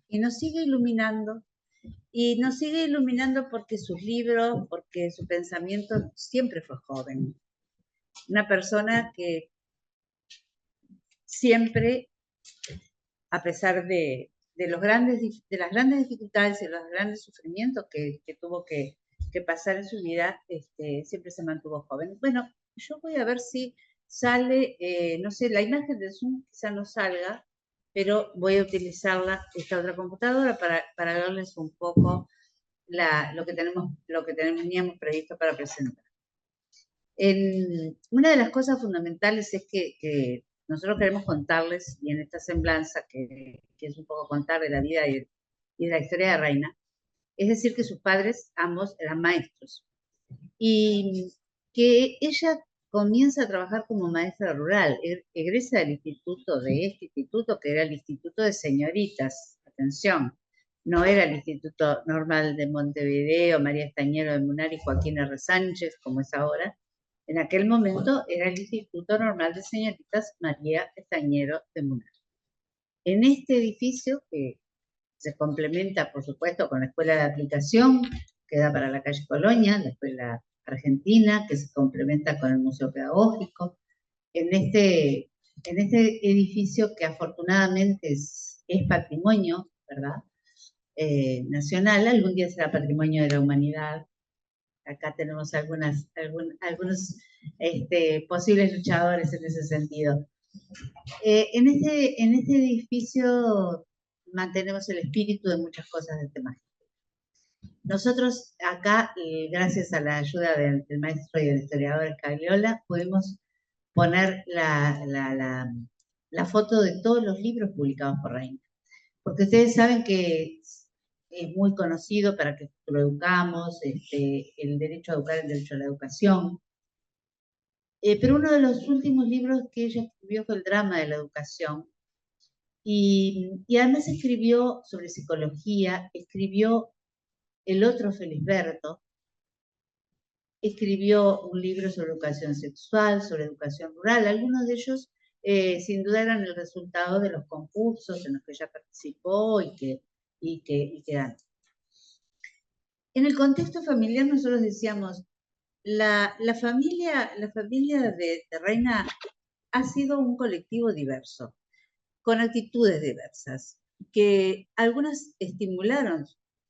y nos sigue iluminando. Y nos sigue iluminando porque sus libros, porque su pensamiento siempre fue joven. Una persona que siempre, a pesar de las grandes dificultades y los grandes sufrimientos que tuvo que pasar en su vida, siempre se mantuvo joven. Bueno, yo voy a ver si sale, no sé, la imagen de Zoom quizá no salga, pero voy a utilizarla, esta otra computadora, para darles un poco lo que teníamos previsto para presentar. Una de las cosas fundamentales es que nosotros queremos contarles, y en esta semblanza, que es un poco contar de la vida y de la historia de Reina, es decir, que sus padres ambos eran maestros, y que ella comienza a trabajar como maestra rural, egresa del instituto, de este instituto, que era el Instituto de Señoritas, atención, no era el Instituto Normal de Montevideo, María Estañero de Munar y Joaquín R. Sánchez, como es ahora. En aquel momento era el Instituto Normal de Señoritas María Estañero de Munar. En este edificio, que se complementa, por supuesto, con la Escuela de Aplicación, que da para la calle Colonia, la Escuela Argentina, que se complementa con el Museo Pedagógico. En este edificio, que afortunadamente es patrimonio, ¿verdad? Nacional, algún día será patrimonio de la humanidad. Acá tenemos algunos posibles luchadores en ese sentido. En este edificio mantenemos el espíritu de muchas cosas de este maestro. Nosotros acá, gracias a la ayuda del maestro y del historiador Scagliola, pudimos poner la foto de todos los libros publicados por Reina. Porque ustedes saben que es muy conocido para que lo educamos, el derecho a educar, el derecho a la educación. Pero uno de los últimos libros que ella escribió fue El drama de la educación. Y además escribió sobre psicología, escribió El otro Felisberto, escribió un libro sobre educación sexual, sobre educación rural. Algunos de ellos, sin duda, eran el resultado de los concursos en los que ella participó y que ganó. En el contexto familiar nosotros decíamos, la familia de Reina ha sido un colectivo diverso, con actitudes diversas, que algunas estimularon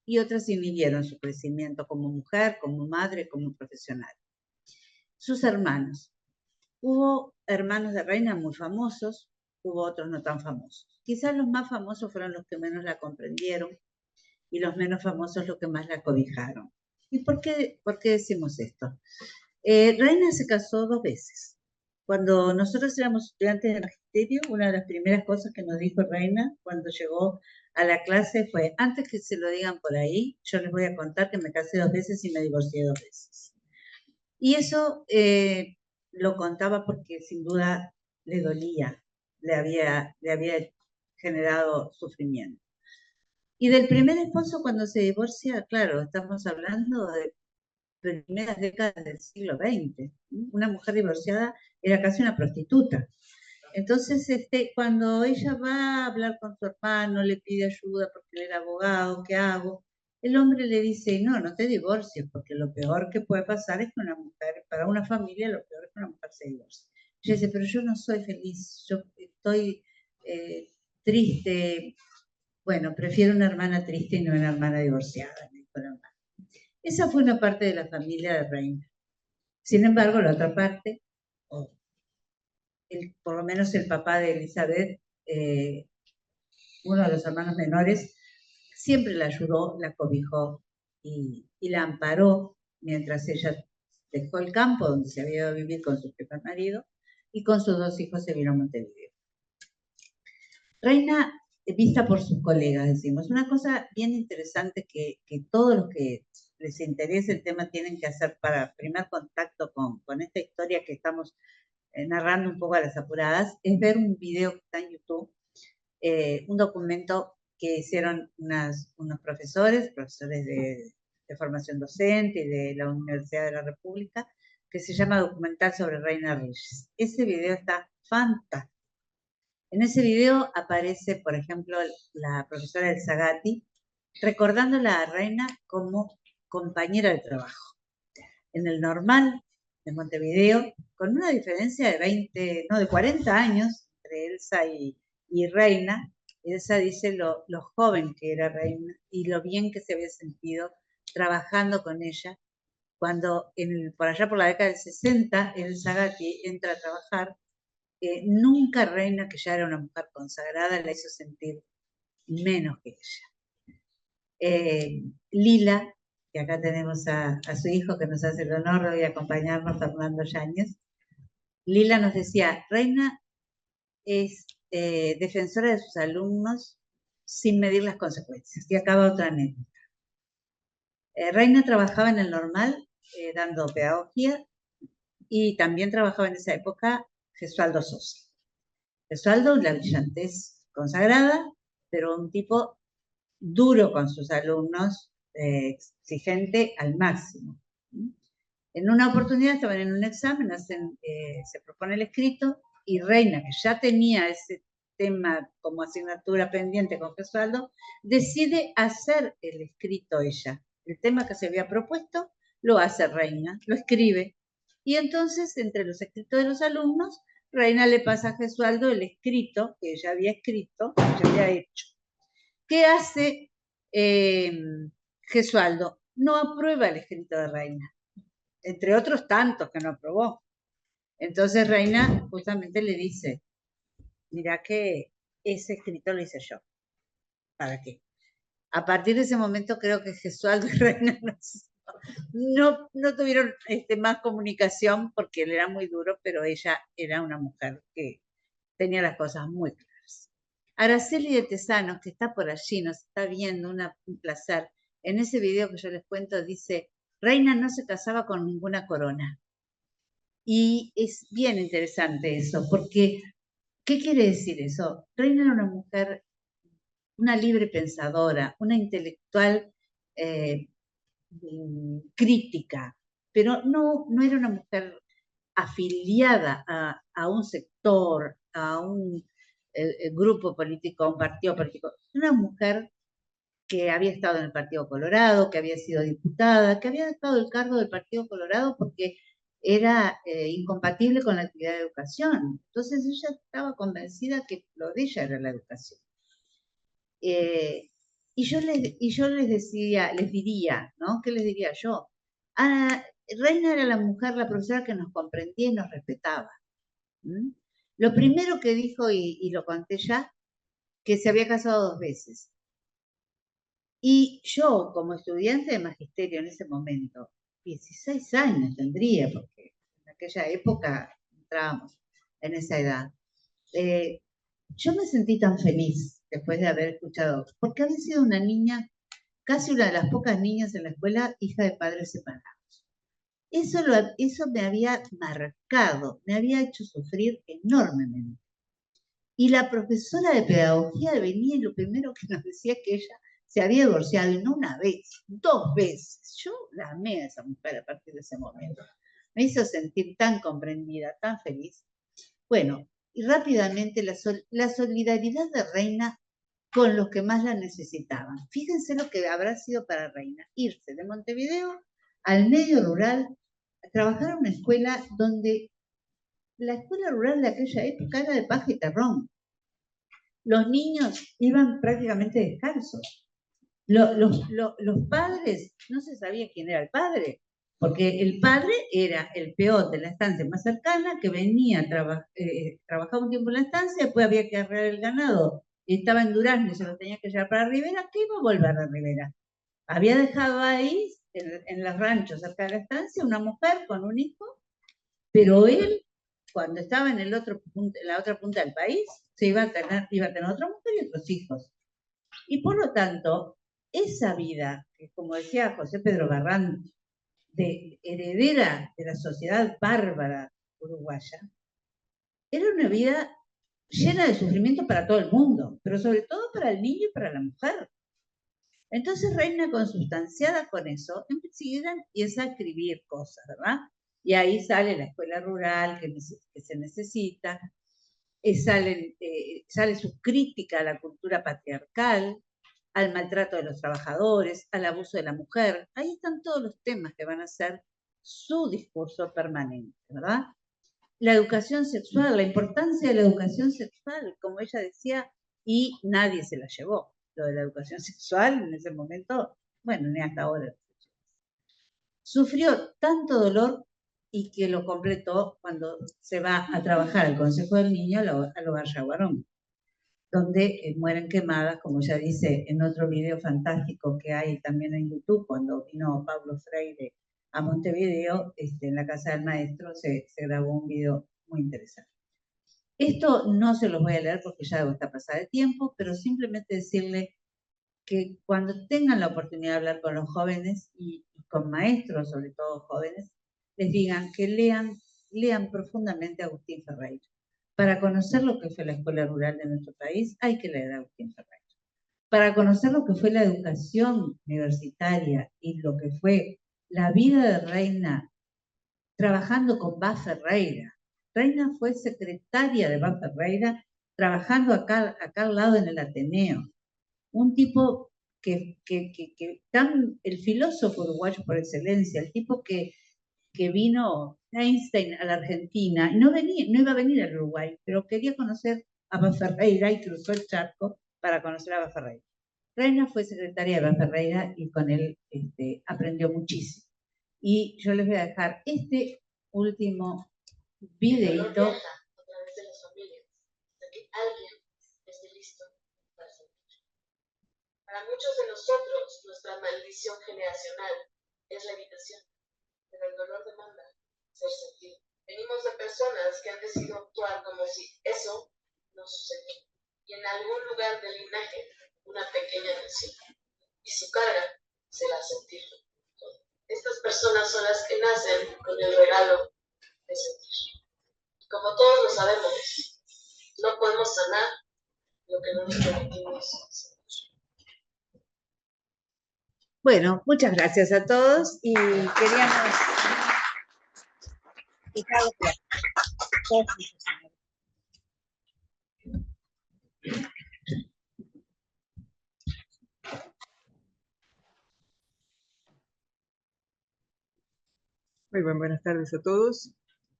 y otras inhibieron su crecimiento como mujer, como madre, como profesional. Sus hermanos. Hubo hermanos de Reina muy famosos, hubo otros no tan famosos. Quizás los más famosos fueron los que menos la comprendieron y los menos famosos los que más la cobijaron. ¿Y por qué decimos esto? Reina se casó 2 veces. Cuando nosotros éramos estudiantes de magisterio, una de las primeras cosas que nos dijo Reina cuando llegó a la clase fue: antes que se lo digan por ahí, yo les voy a contar que me casé 2 veces y me divorcié 2 veces. Y eso lo contaba porque sin duda le dolía, le había generado sufrimiento. Y del primer esposo, cuando se divorcia, claro, estamos hablando de primeras décadas del siglo XX. Una mujer divorciada era casi una prostituta. Entonces, cuando ella va a hablar con su hermano, le pide ayuda porque él era abogado, ¿qué hago? El hombre le dice, no, no te divorcies, porque lo peor que puede pasar es que una mujer, para una familia, lo peor es que una mujer se divorcie. Ella dice, pero yo no soy feliz, yo estoy triste. Bueno, prefiero una hermana triste y no una hermana divorciada, me dijo la hermana. Esa fue una parte de la familia de Reina. Sin embargo, la otra parte, por lo menos el papá de Elizabeth, uno de los hermanos menores, siempre la ayudó, la cobijó y la amparó mientras ella dejó el campo donde se había ido a vivir con su primer marido y con sus 2 hijos se vino a Montevideo. Reina, vista por sus colegas, decimos. Una cosa bien interesante que todos los que les interese el tema tienen que hacer para primer contacto con esta historia que estamos narrando un poco a las apuradas, es ver un video que está en YouTube, un documento que hicieron unos profesores de formación docente y de la Universidad de la República, que se llama Documental sobre Reina Reyes. Ese video está fantástico. En ese video aparece, por ejemplo, la profesora del Zagati, recordándola a Reina como compañera de trabajo. En el Normal de Montevideo, con una diferencia de 20, no, de 40 años entre Elsa y Reina. Elsa dice lo joven que era Reina y lo bien que se había sentido trabajando con ella. Cuando por allá por la década del 60, Elsa Gatti entra a trabajar, nunca Reina, que ya era una mujer consagrada, la hizo sentir menos que ella. Lila, que acá tenemos a su hijo que nos hace el honor de acompañarnos, Fernando Yáñez. Lila nos decía, Reina es defensora de sus alumnos sin medir las consecuencias. Y acaba otra anécdota. Reina trabajaba en el Normal dando pedagogía y también trabajaba en esa época Gesualdo Sosa. Gesualdo, la brillantez consagrada, pero un tipo duro con sus alumnos, exigente al máximo. En una oportunidad estaban en un examen, se propone el escrito, y Reina, que ya tenía ese tema como asignatura pendiente con Gesualdo, decide hacer el escrito ella. El tema que se había propuesto lo hace Reina, lo escribe, y entonces entre los escritos de los alumnos, Reina le pasa a Gesualdo el escrito que ella había escrito, que ella había hecho. ¿Qué hace Gesualdo? No aprueba el escrito de Reina, entre otros tantos que no aprobó. Entonces Reina justamente le dice, mira que ese escrito lo hice yo. ¿Para qué? A partir de ese momento creo que Gesualdo y Reina no tuvieron más comunicación porque él era muy duro, pero ella era una mujer que tenía las cosas muy claras. Araceli de Tesanos, que está por allí, nos está viendo, un placer. En ese video que yo les cuento dice, Reina no se casaba con ninguna corona. Y es bien interesante eso, porque ¿qué quiere decir eso? Reina era una mujer, una libre pensadora, una intelectual crítica, pero no era una mujer afiliada a un sector, a un grupo político, a un partido político. Una mujer que había estado en el Partido Colorado, que había sido diputada, que había dejado el cargo del Partido Colorado porque era incompatible con la actividad de educación. Entonces ella estaba convencida que lo de ella era la educación. Y yo les diría, ¿no? ¿Qué les diría yo? Reina era la mujer, la profesora que nos comprendía y nos respetaba. ¿Mm? Lo primero que dijo, y lo conté ya, que se había casado 2 veces. Y yo, como estudiante de magisterio en ese momento, 16 años tendría, porque en aquella época entrábamos en esa edad, yo me sentí tan feliz después de haber escuchado, porque había sido una niña, casi una de las pocas niñas en la escuela, hija de padres separados. Eso me había marcado, me había hecho sufrir enormemente. Y la profesora de pedagogía venía y lo primero que nos decía que ella se había divorciado, y no una vez, 2 veces. Yo la amé a esa mujer a partir de ese momento. Me hizo sentir tan comprendida, tan feliz. Bueno, y rápidamente la solidaridad de Reina con los que más la necesitaban. Fíjense lo que habrá sido para Reina, irse de Montevideo al medio rural, a trabajar en una escuela donde la escuela rural de aquella época era de paja y terrón. Los niños iban prácticamente descalzos. Los padres, no se sabía quién era el padre, porque el padre era el peón de la estancia más cercana, que venía a trabajaba un tiempo en la estancia, después había que arreglar el ganado, y estaba en Durazno y se lo tenía que llevar para Rivera, que iba a volver a Rivera. Había dejado ahí, en los ranchos cerca de la estancia, una mujer con un hijo, pero él, cuando estaba en la otra punta del país, iba a tener otra mujer y otros hijos. Y por lo tanto, esa vida, que como decía José Pedro Barrán, de heredera de la sociedad bárbara uruguaya, era una vida llena de sufrimiento para todo el mundo, pero sobre todo para el niño y para la mujer. Entonces Reina, consustanciada con eso, enseguida empieza a escribir cosas, ¿verdad? Y ahí sale la escuela rural que se necesita. sale su crítica a la cultura patriarcal, al maltrato de los trabajadores, al abuso de la mujer. Ahí están todos los temas que van a ser su discurso permanente, ¿verdad? La educación sexual, la importancia de la educación sexual, como ella decía, y nadie se la llevó. Lo de la educación sexual en ese momento, bueno, ni hasta ahora. Sufrió tanto dolor y que lo completó cuando se va a trabajar al Consejo del Niño al hogar Yaguarón, donde mueren quemadas, como ya dice en otro video fantástico que hay también en YouTube, cuando vino Pablo Freire a Montevideo, en la casa del maestro se grabó un video muy interesante. Esto no se los voy a leer porque ya está pasada de tiempo, pero simplemente decirle que cuando tengan la oportunidad de hablar con los jóvenes y con maestros, sobre todo jóvenes, les digan que lean profundamente a Agustín Ferreira. Para conocer lo que fue la escuela rural de nuestro país, hay que leer a Agustín Ferreira. Para conocer lo que fue la educación universitaria y lo que fue la vida de Reina trabajando con Bá Ferreira. Reina fue secretaria de Bá Ferreira trabajando acá al lado en el Ateneo. Un tipo el filósofo uruguayo por excelencia, el tipo que vino Einstein a la Argentina, no iba a venir al Uruguay, pero quería conocer a Bá Ferreira y cruzó el charco para conocer a Bá Ferreira. Reina fue secretaria de Bá Ferreira y con él aprendió muchísimo. Y yo les voy a dejar este último videito. A través de las familias, hasta que alguien esté listo para sentir. Para muchos de nosotros, nuestra maldición generacional es la evitación, pero el dolor demanda ser sentido. Venimos de personas que han decidido actuar como si eso no sucediera. Y en algún lugar del linaje, una pequeña nación. Y su carga será sentirlo. Estas personas son las que nacen con el regalo de sentir. Como todos lo sabemos, no podemos sanar lo que no nos permitimos sentir. Bueno, muchas gracias a todos y queríamos... Muy buenas tardes a todos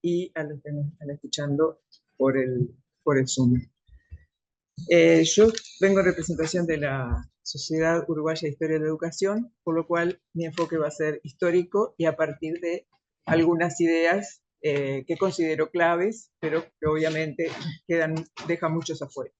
y a los que nos están escuchando por el Zoom. Yo vengo en representación de la Sociedad Uruguaya de Historia de la Educación, por lo cual mi enfoque va a ser histórico y a partir de algunas ideas que considero claves, pero que obviamente dejan muchos afuera.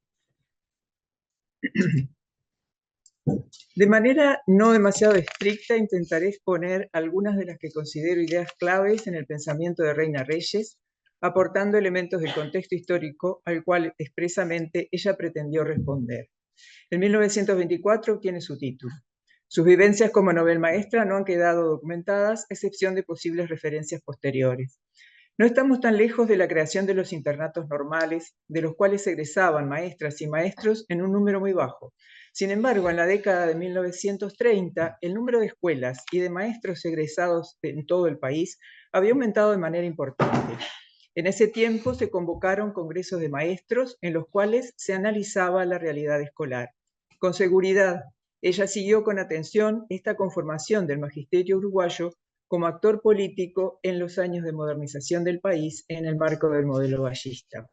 De manera no demasiado estricta, intentaré exponer algunas de las que considero ideas claves en el pensamiento de Reina Reyes, aportando elementos del contexto histórico al cual expresamente ella pretendió responder. En 1924 tiene su título. Sus vivencias como novel maestra no han quedado documentadas, a excepción de posibles referencias posteriores. No estamos tan lejos de la creación de los internatos normales, de los cuales egresaban maestras y maestros en un número muy bajo. Sin embargo, en la década de 1930, el número de escuelas y de maestros egresados en todo el país había aumentado de manera importante. En ese tiempo se convocaron congresos de maestros en los cuales se analizaba la realidad escolar. Con seguridad, ella siguió con atención esta conformación del magisterio uruguayo como actor político en los años de modernización del país en el marco del modelo vallista.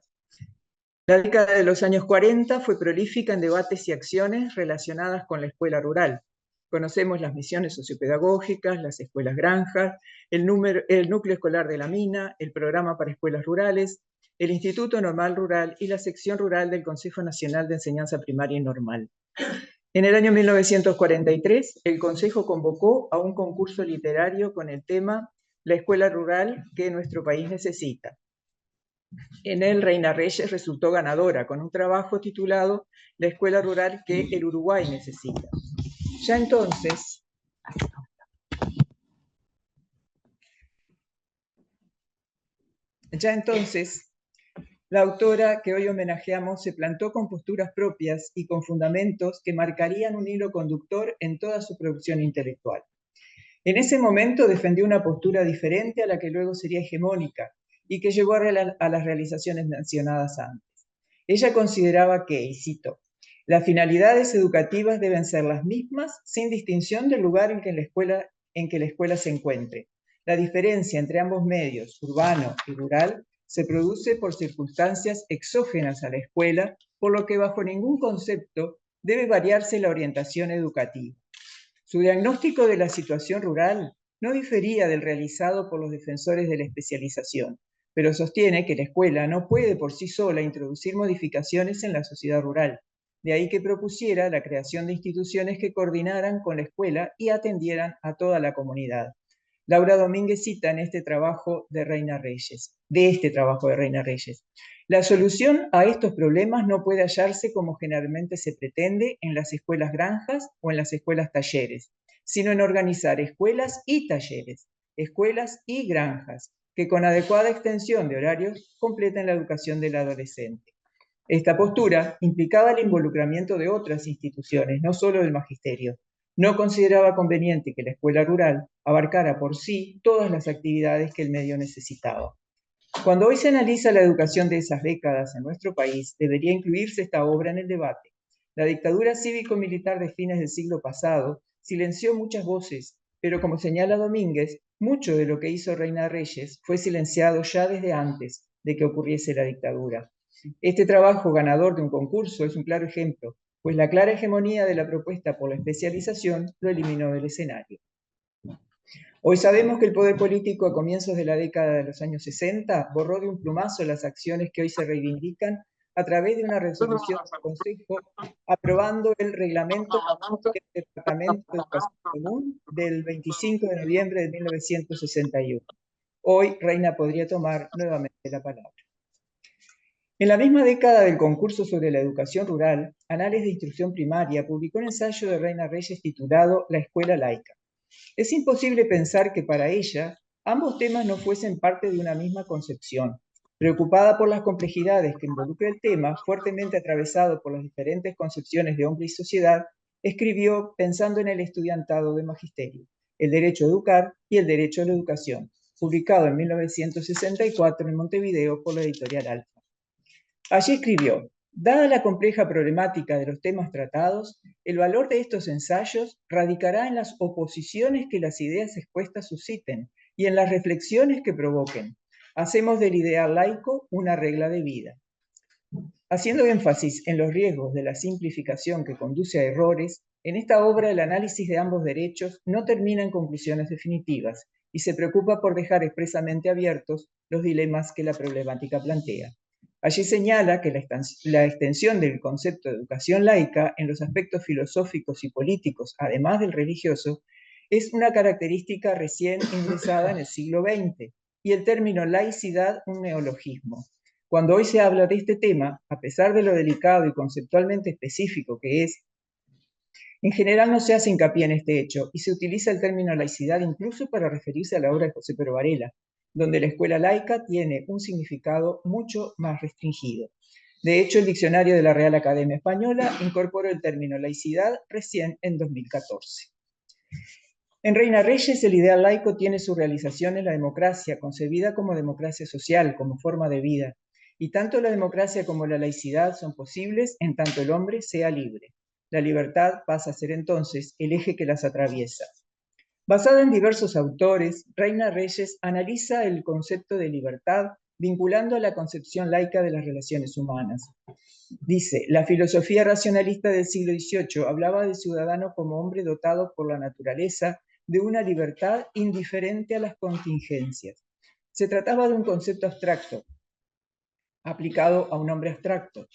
La década de los años 40 fue prolífica en debates y acciones relacionadas con la escuela rural. Conocemos las misiones sociopedagógicas, las escuelas granjas, el núcleo escolar de la mina, el programa para escuelas rurales, el Instituto Normal Rural y la sección rural del Consejo Nacional de Enseñanza Primaria y Normal. En el año 1943, el Consejo convocó a un concurso literario con el tema La escuela rural que nuestro país necesita. En él, Reina Reyes resultó ganadora con un trabajo titulado La escuela rural que el Uruguay necesita. Ya entonces, la autora que hoy homenajeamos se plantó con posturas propias y con fundamentos que marcarían un hilo conductor en toda su producción intelectual. En ese momento defendió una postura diferente a la que luego sería hegemónica y que llevó a las realizaciones mencionadas antes. Ella consideraba que, y cito, las finalidades educativas deben ser las mismas sin distinción del lugar en que la escuela se encuentre. La diferencia entre ambos medios, urbano y rural, se produce por circunstancias exógenas a la escuela, por lo que bajo ningún concepto debe variarse la orientación educativa. Su diagnóstico de la situación rural no difería del realizado por los defensores de la especialización, pero sostiene que la escuela no puede por sí sola introducir modificaciones en la sociedad rural. De ahí que propusiera la creación de instituciones que coordinaran con la escuela y atendieran a toda la comunidad. Laura Domínguez cita en este trabajo de Reina Reyes. La solución a estos problemas no puede hallarse como generalmente se pretende en las escuelas granjas o en las escuelas talleres, sino en organizar escuelas y talleres, escuelas y granjas, que con adecuada extensión de horarios completen la educación del adolescente. Esta postura implicaba el involucramiento de otras instituciones, no solo del magisterio. No consideraba conveniente que la escuela rural abarcara por sí todas las actividades que el medio necesitaba. Cuando hoy se analiza la educación de esas décadas en nuestro país, debería incluirse esta obra en el debate. La dictadura cívico-militar de fines del siglo pasado silenció muchas voces, pero como señala Domínguez, mucho de lo que hizo Reina Reyes fue silenciado ya desde antes de que ocurriese la dictadura. Este trabajo ganador de un concurso es un claro ejemplo, pues la clara hegemonía de la propuesta por la especialización lo eliminó del escenario. Hoy sabemos que el poder político a comienzos de la década de los años 60 borró de un plumazo las acciones que hoy se reivindican a través de una resolución del Consejo aprobando el reglamento del Departamento de Educación Común del 25 de noviembre de 1961. Hoy Reina podría tomar nuevamente la palabra. En la misma década del concurso sobre la educación rural, Anales de Instrucción Primaria publicó un ensayo de Reina Reyes titulado La escuela laica. Es imposible pensar que para ella ambos temas no fuesen parte de una misma concepción. Preocupada por las complejidades que involucra el tema, fuertemente atravesado por las diferentes concepciones de hombre y sociedad, escribió pensando en el estudiantado de magisterio, el derecho a educar y el derecho a la educación, publicado en 1964 en Montevideo por la editorial Alfa. Allí escribió: dada la compleja problemática de los temas tratados, el valor de estos ensayos radicará en las oposiciones que las ideas expuestas susciten y en las reflexiones que provoquen. Hacemos del ideal laico una regla de vida. Haciendo énfasis en los riesgos de la simplificación que conduce a errores, en esta obra el análisis de ambos derechos no termina en conclusiones definitivas y se preocupa por dejar expresamente abiertos los dilemas que la problemática plantea. Allí señala que la extensión del concepto de educación laica en los aspectos filosóficos y políticos, además del religioso, es una característica recién ingresada en el siglo XX, y el término laicidad un neologismo. Cuando hoy se habla de este tema, a pesar de lo delicado y conceptualmente específico que es, en general no se hace hincapié en este hecho y se utiliza el término laicidad incluso para referirse a la obra de José Pero Varela, donde la escuela laica tiene un significado mucho más restringido. De hecho, el diccionario de la Real Academia Española incorporó el término laicidad recién en 2014. En Reina Reyes, el ideal laico tiene su realización en la democracia, concebida como democracia social, como forma de vida, y tanto la democracia como la laicidad son posibles en tanto el hombre sea libre. La libertad pasa a ser entonces el eje que las atraviesa. Basada en diversos autores, Reina Reyes analiza el concepto de libertad vinculando a la concepción laica de las relaciones humanas. Dice: la filosofía racionalista del siglo XVIII hablaba del ciudadano como hombre dotado por la naturaleza de una libertad indiferente a las contingencias. Se trataba de un concepto abstracto, aplicado a un hombre abstracto.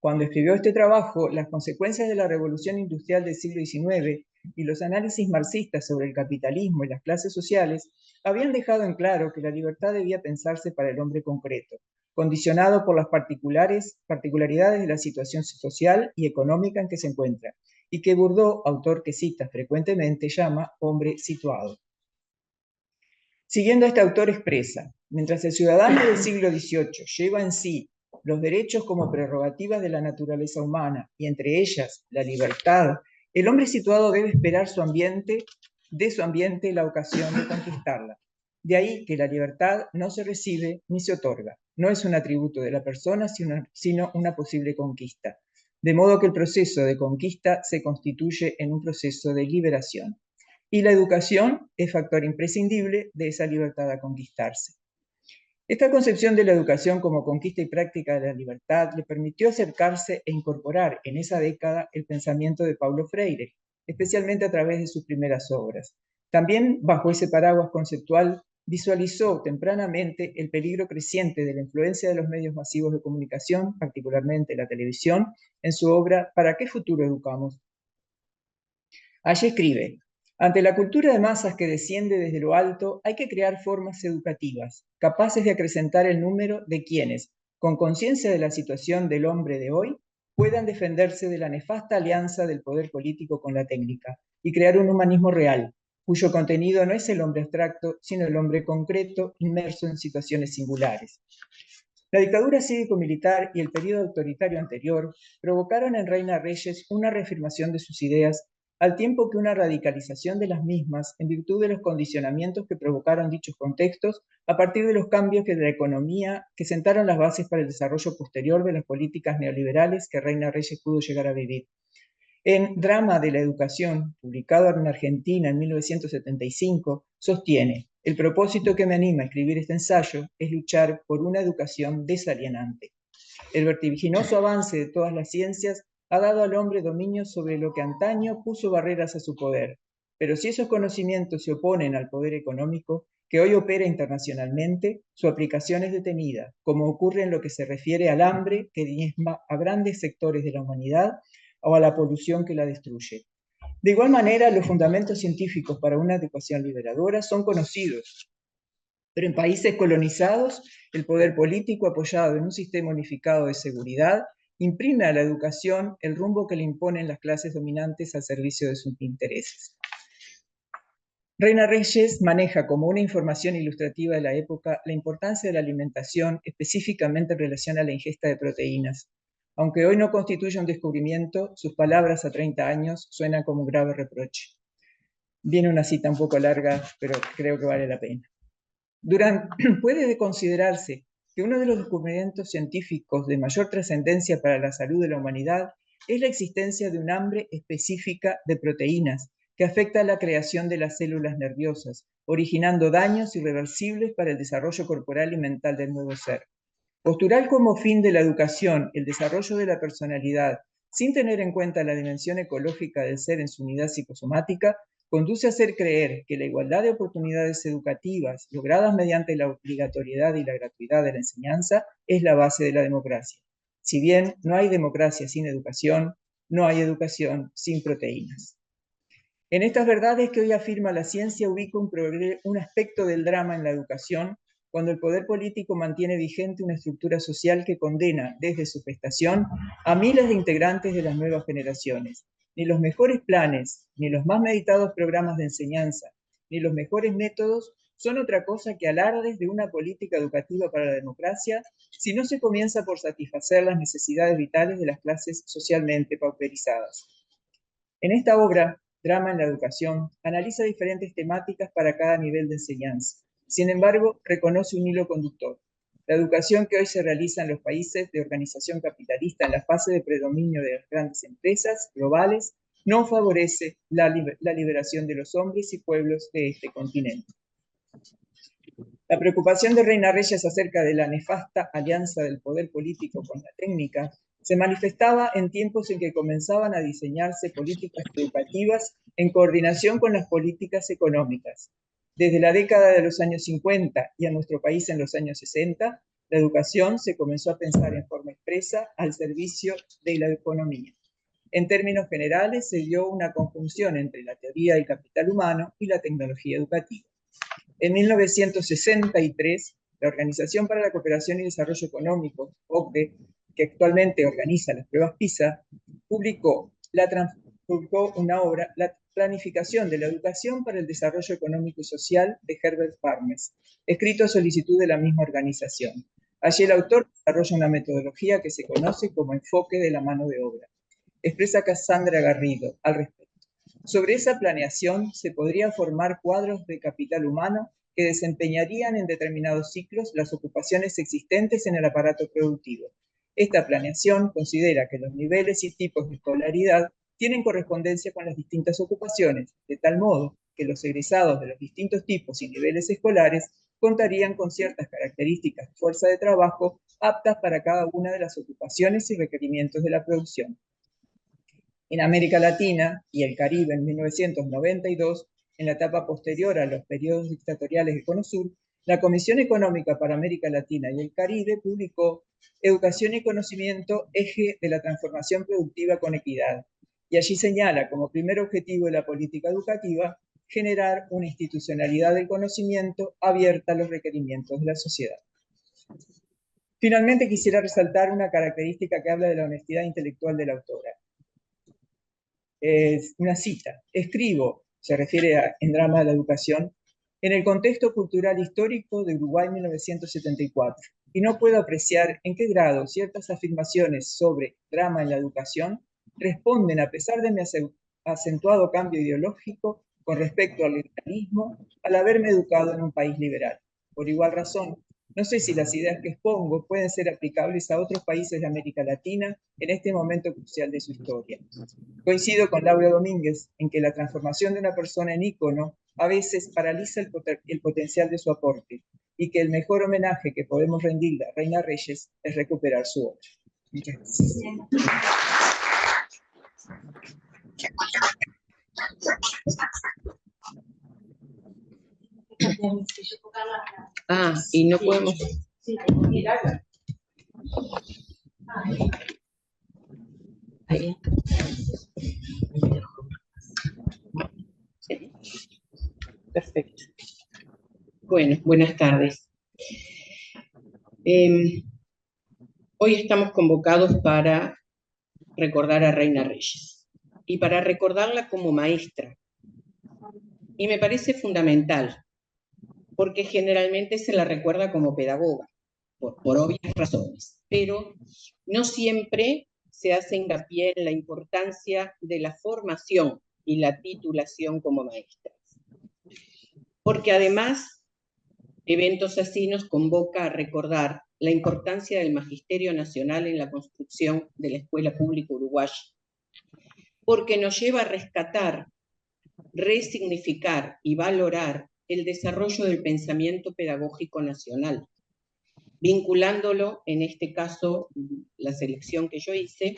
Cuando escribió este trabajo, las consecuencias de la revolución industrial del siglo XIX y los análisis marxistas sobre el capitalismo y las clases sociales habían dejado en claro que la libertad debía pensarse para el hombre concreto, condicionado por las particularidades de la situación social y económica en que se encuentra, y que Bourdieu, autor que cita frecuentemente, llama hombre situado. Siguiendo a este autor expresa: mientras el ciudadano del siglo XVIII lleva en sí los derechos como prerrogativas de la naturaleza humana, y entre ellas la libertad, el hombre situado debe esperar de su ambiente la ocasión de conquistarla. De ahí que la libertad no se recibe ni se otorga, no es un atributo de la persona, sino una posible conquista. De modo que el proceso de conquista se constituye en un proceso de liberación. Y la educación es factor imprescindible de esa libertad a conquistarse. Esta concepción de la educación como conquista y práctica de la libertad le permitió acercarse e incorporar en esa década el pensamiento de Paulo Freire, especialmente a través de sus primeras obras. También bajo ese paraguas conceptual visualizó tempranamente el peligro creciente de la influencia de los medios masivos de comunicación, particularmente la televisión, en su obra ¿Para qué futuro educamos? Allí escribe: ante la cultura de masas que desciende desde lo alto, hay que crear formas educativas, capaces de acrecentar el número de quienes, con conciencia de la situación del hombre de hoy, puedan defenderse de la nefasta alianza del poder político con la técnica y crear un humanismo real, cuyo contenido no es el hombre abstracto, sino el hombre concreto, inmerso en situaciones singulares. La dictadura cívico-militar y el periodo autoritario anterior provocaron en Reina Reyes una reafirmación de sus ideas, al tiempo que una radicalización de las mismas en virtud de los condicionamientos que provocaron dichos contextos a partir de los cambios de la economía que sentaron las bases para el desarrollo posterior de las políticas neoliberales que Reina Reyes pudo llegar a vivir. En Drama de la Educación, publicado en Argentina en 1975, sostiene: el propósito que me anima a escribir este ensayo es luchar por una educación desalienante. El vertiginoso avance de todas las ciencias ha dado al hombre dominio sobre lo que antaño puso barreras a su poder. Pero si esos conocimientos se oponen al poder económico, que hoy opera internacionalmente, su aplicación es detenida, como ocurre en lo que se refiere al hambre que diezma a grandes sectores de la humanidad o a la polución que la destruye. De igual manera, los fundamentos científicos para una educación liberadora son conocidos, pero en países colonizados, el poder político, apoyado en un sistema unificado de seguridad, imprime a la educación el rumbo que le imponen las clases dominantes al servicio de sus intereses. Reina Reyes maneja como una información ilustrativa de la época la importancia de la alimentación, específicamente en relación a la ingesta de proteínas. Aunque hoy no constituye un descubrimiento, sus palabras a 30 años suenan como un grave reproche. Viene una cita un poco larga, pero creo que vale la pena. Puede considerarse que uno de los descubrimientos científicos de mayor trascendencia para la salud de la humanidad es la existencia de un hambre específica de proteínas que afecta a la creación de las células nerviosas, originando daños irreversibles para el desarrollo corporal y mental del nuevo ser. Postular como fin de la educación el desarrollo de la personalidad, sin tener en cuenta la dimensión ecológica del ser en su unidad psicosomática, conduce a hacer creer que la igualdad de oportunidades educativas logradas mediante la obligatoriedad y la gratuidad de la enseñanza es la base de la democracia. Si bien no hay democracia sin educación, no hay educación sin proteínas. En estas verdades que hoy afirma la ciencia ubica un aspecto del drama en la educación cuando el poder político mantiene vigente una estructura social que condena desde su gestación a miles de integrantes de las nuevas generaciones. Ni los mejores planes, ni los más meditados programas de enseñanza, ni los mejores métodos son otra cosa que alardes de una política educativa para la democracia si no se comienza por satisfacer las necesidades vitales de las clases socialmente pauperizadas. En esta obra, Drama en la Educación, analiza diferentes temáticas para cada nivel de enseñanza. Sin embargo, reconoce un hilo conductor. La educación que hoy se realiza en los países de organización capitalista en la fase de predominio de las grandes empresas globales no favorece la liberación de los hombres y pueblos de este continente. La preocupación de Reina Reyes acerca de la nefasta alianza del poder político con la técnica se manifestaba en tiempos en que comenzaban a diseñarse políticas educativas en coordinación con las políticas económicas. Desde la década de los años 50 y a nuestro país en los años 60, la educación se comenzó a pensar en forma expresa al servicio de la economía. En términos generales, se dio una conjunción entre la teoría del capital humano y la tecnología educativa. En 1963, la Organización para la Cooperación y Desarrollo Económico, OCDE, que actualmente organiza las pruebas PISA, publicó una obra, La planificación de la educación para el desarrollo económico y social, de Herbert Parmes, escrito a solicitud de la misma organización. Allí el autor desarrolla una metodología que se conoce como enfoque de la mano de obra. Expresa Cassandra Garrido al respecto. Sobre esa planeación se podrían formar cuadros de capital humano que desempeñarían en determinados ciclos las ocupaciones existentes en el aparato productivo. Esta planeación considera que los niveles y tipos de escolaridad tienen correspondencia con las distintas ocupaciones, de tal modo que los egresados de los distintos tipos y niveles escolares contarían con ciertas características de fuerza de trabajo aptas para cada una de las ocupaciones y requerimientos de la producción. En América Latina y el Caribe en 1992, en la etapa posterior a los periodos dictatoriales de Cono Sur, la Comisión Económica para América Latina y el Caribe publicó Educación y Conocimiento, eje de la transformación productiva con equidad, y allí señala como primer objetivo de la política educativa generar una institucionalidad del conocimiento abierta a los requerimientos de la sociedad. Finalmente quisiera resaltar una característica que habla de la honestidad intelectual de la autora. Es una cita: escribo, se refiere en Drama de la Educación, en el contexto cultural histórico de Uruguay 1974, y no puedo apreciar en qué grado ciertas afirmaciones sobre drama en la educación responden, a pesar de mi acentuado cambio ideológico con respecto al liberalismo, al haberme educado en un país liberal. Por igual razón, no sé si las ideas que expongo pueden ser aplicables a otros países de América Latina en este momento crucial de su historia. Coincido con Laura Domínguez en que la transformación de una persona en ícono a veces paraliza el potencial de su aporte, y que el mejor homenaje que podemos rendirle a Reina Reyes es recuperar su obra. Muchas gracias. Y no podemos... Ahí. Sí. Perfecto. Bueno, buenas tardes. Hoy estamos convocados para recordar a Reina Reyes y para recordarla como maestra. Y me parece fundamental, porque generalmente se la recuerda como pedagoga, por obvias razones, pero no siempre se hace hincapié en la importancia de la formación y la titulación como maestras. Porque además, eventos así nos convoca a recordar la importancia del Magisterio Nacional en la construcción de la escuela pública uruguaya, porque nos lleva a rescatar, resignificar y valorar el desarrollo del pensamiento pedagógico nacional, vinculándolo, en este caso, la selección que yo hice,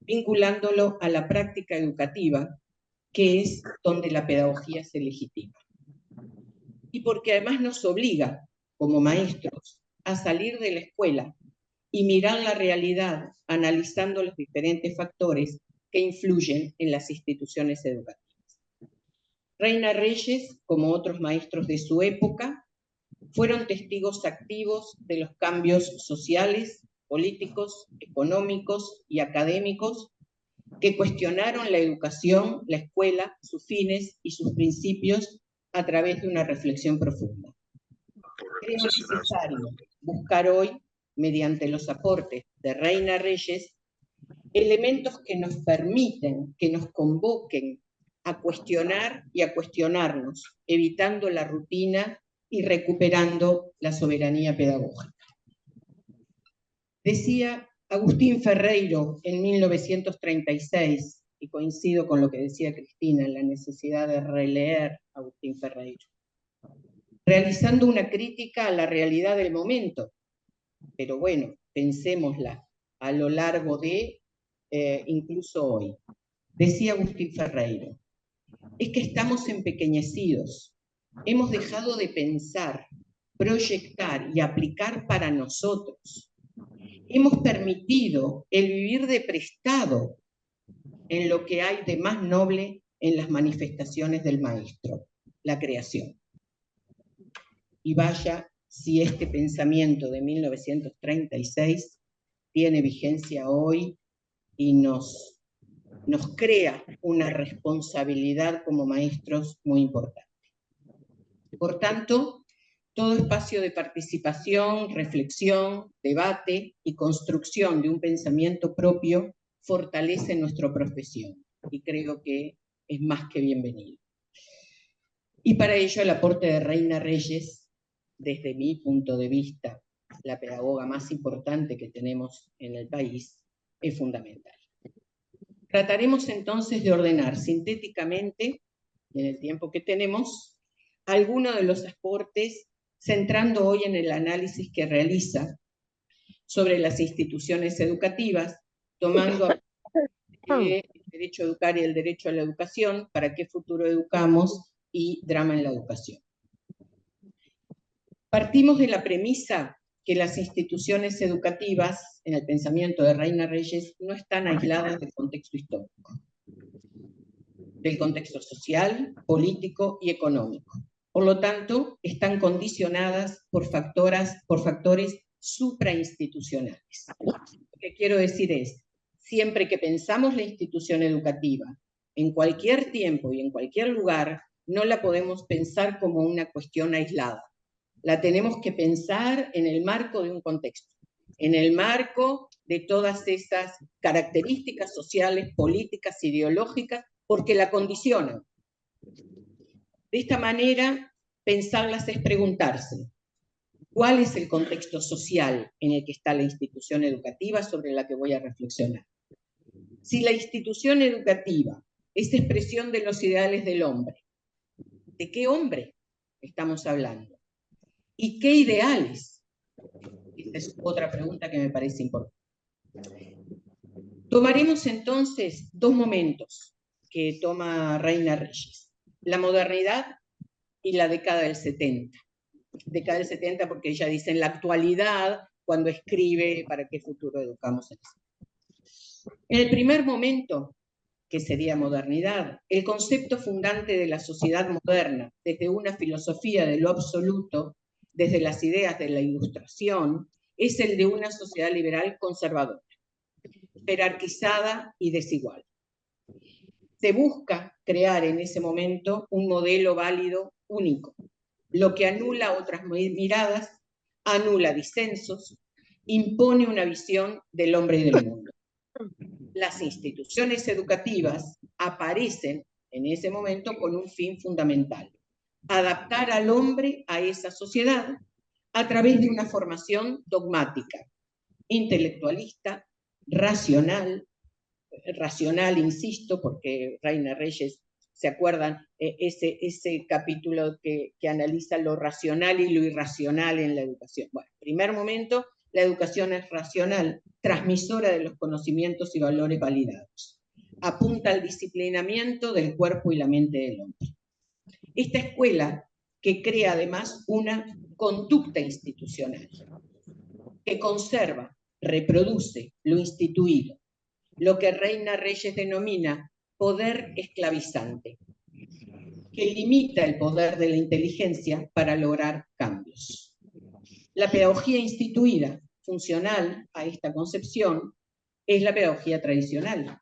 vinculándolo a la práctica educativa, que es donde la pedagogía se legitima. Y porque además nos obliga, como maestros, a salir de la escuela y mirar la realidad analizando los diferentes factores que influyen en las instituciones educativas. Reina Reyes, como otros maestros de su época, fueron testigos activos de los cambios sociales, políticos, económicos y académicos que cuestionaron la educación, la escuela, sus fines y sus principios a través de una reflexión profunda. Creo necesario buscar hoy, mediante los aportes de Reina Reyes, elementos que nos permiten, que nos convoquen a cuestionar y a cuestionarnos, evitando la rutina y recuperando la soberanía pedagógica. Decía Agustín Ferreiro en 1936, y coincido con lo que decía Cristina, en la necesidad de releer a Agustín Ferreiro, realizando una crítica a la realidad del momento, pero bueno, pensémosla a lo largo de, incluso hoy. Decía Agustín Ferreiro, es que estamos empequeñecidos, hemos dejado de pensar, proyectar y aplicar para nosotros. Hemos permitido el vivir de prestado en lo que hay de más noble en las manifestaciones del maestro, la creación. Y vaya si este pensamiento de 1936 tiene vigencia hoy y nos crea una responsabilidad como maestros muy importante. Por tanto, todo espacio de participación, reflexión, debate y construcción de un pensamiento propio fortalece nuestra profesión y creo que es más que bienvenido. Y para ello el aporte de Reina Reyes, desde mi punto de vista, la pedagoga más importante que tenemos en el país, es fundamental. Trataremos entonces de ordenar sintéticamente, en el tiempo que tenemos, algunos de los aportes, centrando hoy en el análisis que realiza sobre las instituciones educativas, tomando el derecho a educar y el derecho a la educación, para qué futuro educamos y drama en la educación. Partimos de la premisa que las instituciones educativas, en el pensamiento de Reina Reyes, no están aisladas del contexto histórico, del contexto social, político y económico. Por lo tanto, están condicionadas por factores suprainstitucionales. Lo que quiero decir es, siempre que pensamos la institución educativa, en cualquier tiempo y en cualquier lugar, no la podemos pensar como una cuestión aislada. La tenemos que pensar en el marco de un contexto, en el marco de todas esas características sociales, políticas, ideológicas, porque la condicionan. De esta manera, pensarlas es preguntarse, ¿cuál es el contexto social en el que está la institución educativa sobre la que voy a reflexionar? Si la institución educativa es expresión de los ideales del hombre, ¿de qué hombre estamos hablando? ¿Y qué ideales? Esta es otra pregunta que me parece importante. Tomaremos entonces dos momentos que toma Reina Reyes, la modernidad y la década del 70. Década del 70 porque ella dice en la actualidad, cuando escribe para qué futuro educamos. En el primer momento, que sería modernidad, el concepto fundante de la sociedad moderna, desde una filosofía de lo absoluto, desde las ideas de la Ilustración, es el de una sociedad liberal conservadora, jerarquizada y desigual. Se busca crear en ese momento un modelo válido único, lo que anula otras miradas, anula disensos, impone una visión del hombre y del mundo. Las instituciones educativas aparecen en ese momento con un fin fundamental: adaptar al hombre a esa sociedad a través de una formación dogmática, intelectualista, racional, insisto, porque Reina Reyes, ¿se acuerdan? Ese capítulo que analiza lo racional y lo irracional en la educación. Bueno, en primer momento, la educación es racional, transmisora de los conocimientos y valores validados. Apunta al disciplinamiento del cuerpo y la mente del hombre. Esta escuela que crea además una conducta institucional, que conserva, reproduce lo instituido, lo que Reina Reyes denomina poder esclavizante, que limita el poder de la inteligencia para lograr cambios. La pedagogía instituida, funcional a esta concepción, es la pedagogía tradicional,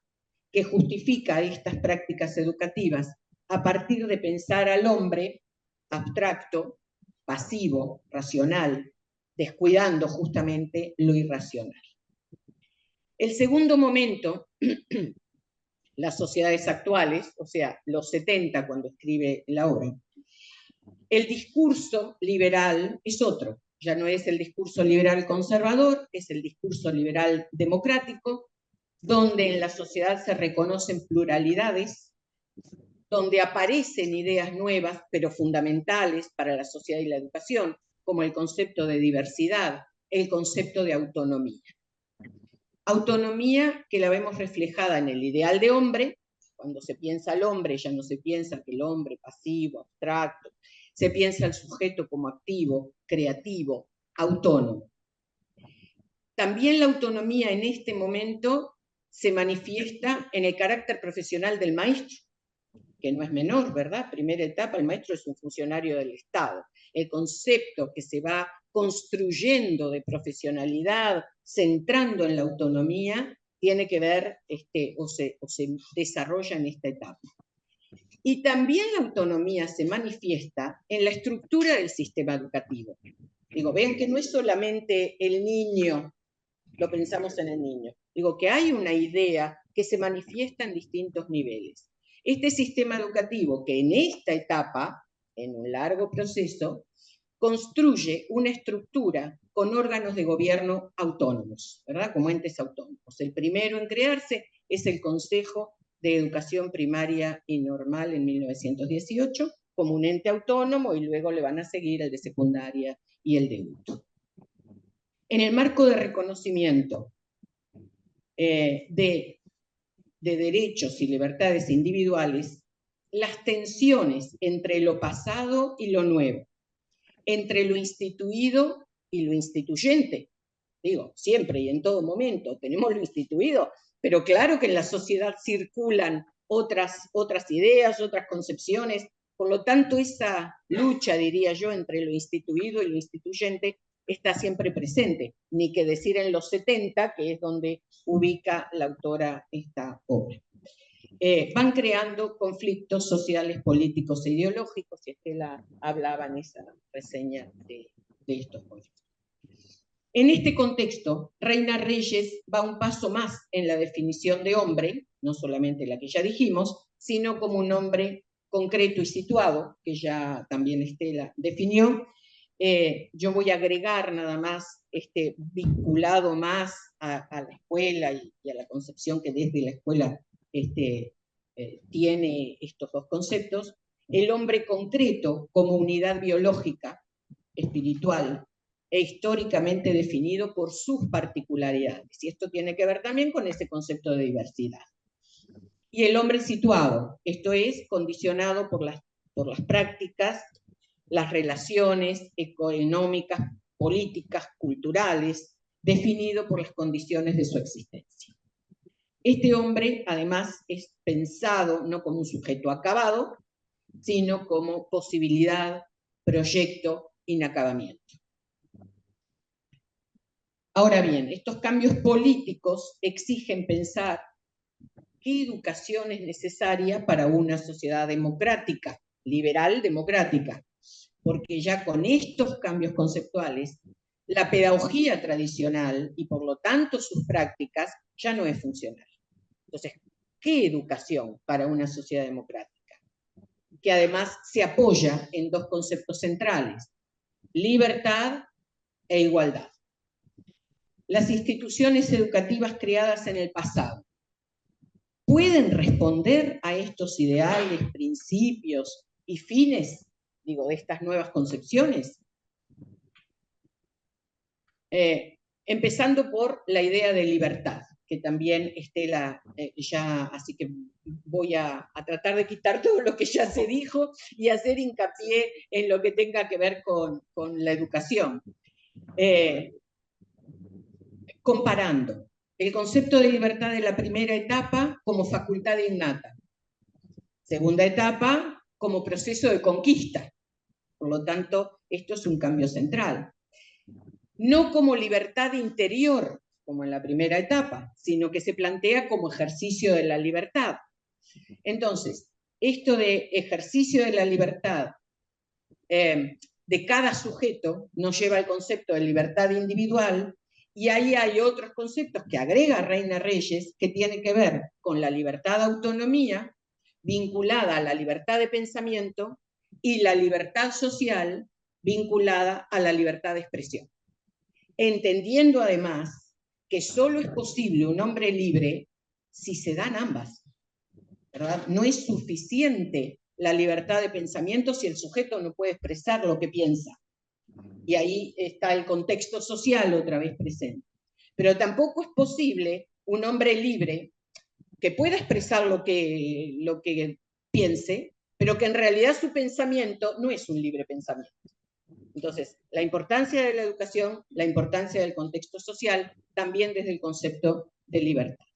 que justifica estas prácticas educativas a partir de pensar al hombre abstracto, pasivo, racional, descuidando justamente lo irracional. El segundo momento, las sociedades actuales, o sea, los 70 cuando escribe la obra, el discurso liberal es otro, ya no es el discurso liberal conservador, es el discurso liberal democrático, donde en la sociedad se reconocen pluralidades, donde aparecen ideas nuevas, pero fundamentales para la sociedad y la educación, como el concepto de diversidad, el concepto de autonomía. Autonomía que la vemos reflejada en el ideal de hombre. Cuando se piensa al hombre, ya no se piensa que el hombre pasivo, abstracto, se piensa al sujeto como activo, creativo, autónomo. También la autonomía en este momento se manifiesta en el carácter profesional del maestro, que no es menor, ¿verdad? Primera etapa, el maestro es un funcionario del Estado. El concepto que se va construyendo de profesionalidad, centrando en la autonomía, tiene que ver, o se desarrolla en esta etapa. Y también la autonomía se manifiesta en la estructura del sistema educativo. Digo, vean que no es solamente el niño, lo pensamos en el niño. Digo, que hay una idea que se manifiesta en distintos niveles. Este sistema educativo que en esta etapa, en un largo proceso, construye una estructura con órganos de gobierno autónomos, ¿verdad? Como entes autónomos. El primero en crearse es el Consejo de Educación Primaria y Normal en 1918, como un ente autónomo, y luego le van a seguir el de secundaria y el de UTU. En el marco de reconocimiento de derechos y libertades individuales, las tensiones entre lo pasado y lo nuevo, entre lo instituido y lo instituyente, digo, siempre y en todo momento tenemos lo instituido, pero claro que en la sociedad circulan otras ideas, otras concepciones, por lo tanto esa lucha, diría yo, entre lo instituido y lo instituyente está siempre presente, ni que decir en los 70, que es donde ubica la autora esta obra. Van creando conflictos sociales, políticos e ideológicos, y Estela hablaba en esa reseña de estos conflictos. En este contexto, Reina Reyes va un paso más en la definición de hombre, no solamente la que ya dijimos, sino como un hombre concreto y situado, que ya también Estela definió. Yo voy a agregar nada más, vinculado más a la escuela y a la concepción que desde la escuela tiene estos dos conceptos, el hombre concreto como unidad biológica, espiritual e históricamente definido por sus particularidades. Y esto tiene que ver también con ese concepto de diversidad. Y el hombre situado, esto es, condicionado por las prácticas, las relaciones económicas, políticas, culturales, definido por las condiciones de su existencia. Este hombre, además, es pensado no como un sujeto acabado, sino como posibilidad, proyecto, inacabamiento. Ahora bien, estos cambios políticos exigen pensar qué educación es necesaria para una sociedad democrática, liberal democrática, porque ya con estos cambios conceptuales, la pedagogía tradicional y por lo tanto sus prácticas ya no es funcional. Entonces, ¿qué educación para una sociedad democrática? Que además se apoya en dos conceptos centrales, libertad e igualdad. Las instituciones educativas creadas en el pasado pueden responder a estos ideales, principios y fines, digo, de estas nuevas concepciones. Empezando por la idea de libertad, que también Estela ya, así que voy a tratar de quitar todo lo que ya se dijo y hacer hincapié en lo que tenga que ver con la educación. Comparando el concepto de libertad de la primera etapa como facultad innata, segunda etapa como proceso de conquista, por lo tanto, esto es un cambio central. No como libertad interior, como en la primera etapa, sino que se plantea como ejercicio de la libertad. Entonces, esto de ejercicio de la libertad de cada sujeto nos lleva al concepto de libertad individual, y ahí hay otros conceptos que agrega Reina Reyes que tienen que ver con la libertad de autonomía, vinculada a la libertad de pensamiento, y la libertad social, vinculada a la libertad de expresión. Entendiendo además que solo es posible un hombre libre si se dan ambas, ¿verdad? No es suficiente la libertad de pensamiento si el sujeto no puede expresar lo que piensa. Y ahí está el contexto social otra vez presente. Pero tampoco es posible un hombre libre que pueda expresar lo que piense, pero que en realidad su pensamiento no es un libre pensamiento. Entonces, la importancia de la educación, la importancia del contexto social, también desde el concepto de libertad.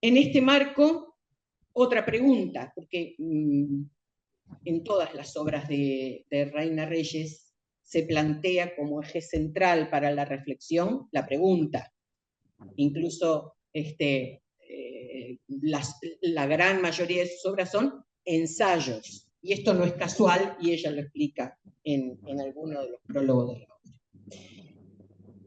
En este marco, otra pregunta, porque en todas las obras de Reina Reyes se plantea como eje central para la reflexión la pregunta. Incluso la gran mayoría de sus obras son ensayos, y esto no es casual, y ella lo explica en alguno de los prólogos de la obra.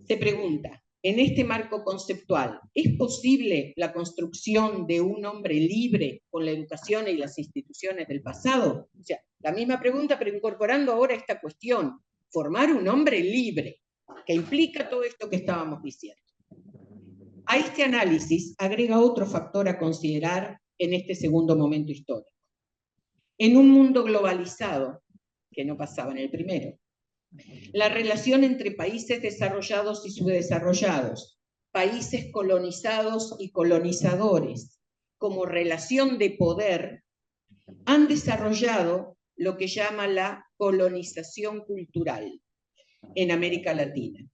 Se pregunta, en este marco conceptual, ¿es posible la construcción de un hombre libre con la educación y las instituciones del pasado? O sea, la misma pregunta, pero incorporando ahora esta cuestión, formar un hombre libre, que implica todo esto que estábamos diciendo. A este análisis agrega otro factor a considerar en este segundo momento histórico. En un mundo globalizado, que no pasaba en el primero, la relación entre países desarrollados y subdesarrollados, países colonizados y colonizadores, como relación de poder, han desarrollado lo que llama la colonización cultural en América Latina,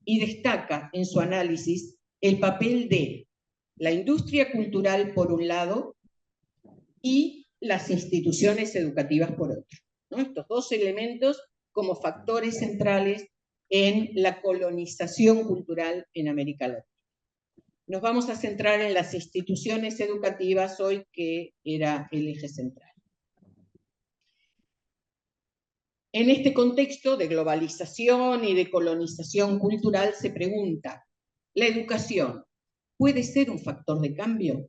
y destaca en su análisis el papel de la industria cultural por un lado y las instituciones educativas por otro, ¿no? Estos dos elementos como factores centrales en la colonización cultural en América Latina. Nos vamos a centrar en las instituciones educativas hoy, que era el eje central. En este contexto de globalización y de colonización cultural se pregunta, ¿la educación puede ser un factor de cambio?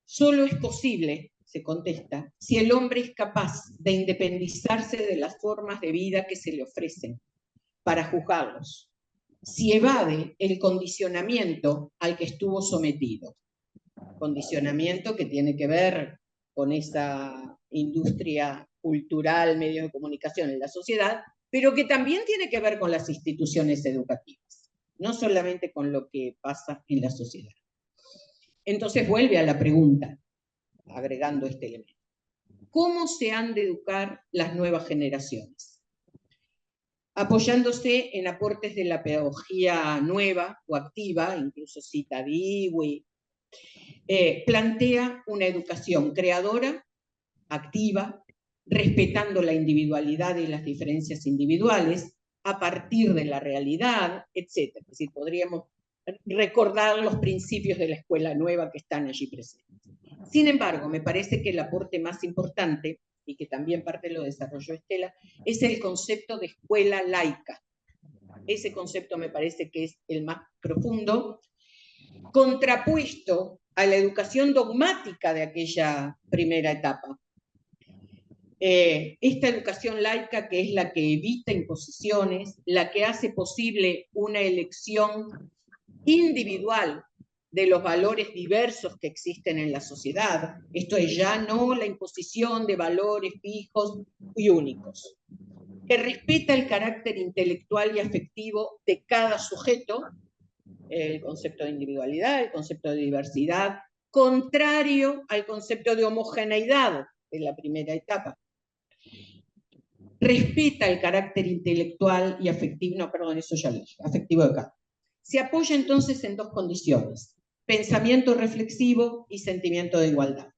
Solo es posible, se contesta, si el hombre es capaz de independizarse de las formas de vida que se le ofrecen para juzgarlos, si evade el condicionamiento al que estuvo sometido. Condicionamiento que tiene que ver con esa industria cultural, medios de comunicación en la sociedad, pero que también tiene que ver con las instituciones educativas, no solamente con lo que pasa en la sociedad. Entonces vuelve a la pregunta, agregando este elemento. ¿Cómo se han de educar las nuevas generaciones? Apoyándose en aportes de la pedagogía nueva o activa, incluso cita Dewey, plantea una educación creadora, activa, respetando la individualidad y las diferencias individuales, a partir de la realidad, etc. Es decir, podríamos recordar los principios de la escuela nueva que están allí presentes. Sin embargo, me parece que el aporte más importante, y que también parte lo desarrolló Estela, es el concepto de escuela laica. Ese concepto me parece que es el más profundo, contrapuesto a la educación dogmática de aquella primera etapa. Esta educación laica, que es la que evita imposiciones, la que hace posible una elección individual de los valores diversos que existen en la sociedad. Esto es ya no la imposición de valores fijos y únicos, que respeta el carácter intelectual y afectivo de cada sujeto, el concepto de individualidad, el concepto de diversidad, contrario al concepto de homogeneidad de la primera etapa. Respeta el carácter intelectual y afectivo, no, perdón, eso ya lo dije, afectivo de cada. Se apoya entonces en dos condiciones: pensamiento reflexivo y sentimiento de igualdad.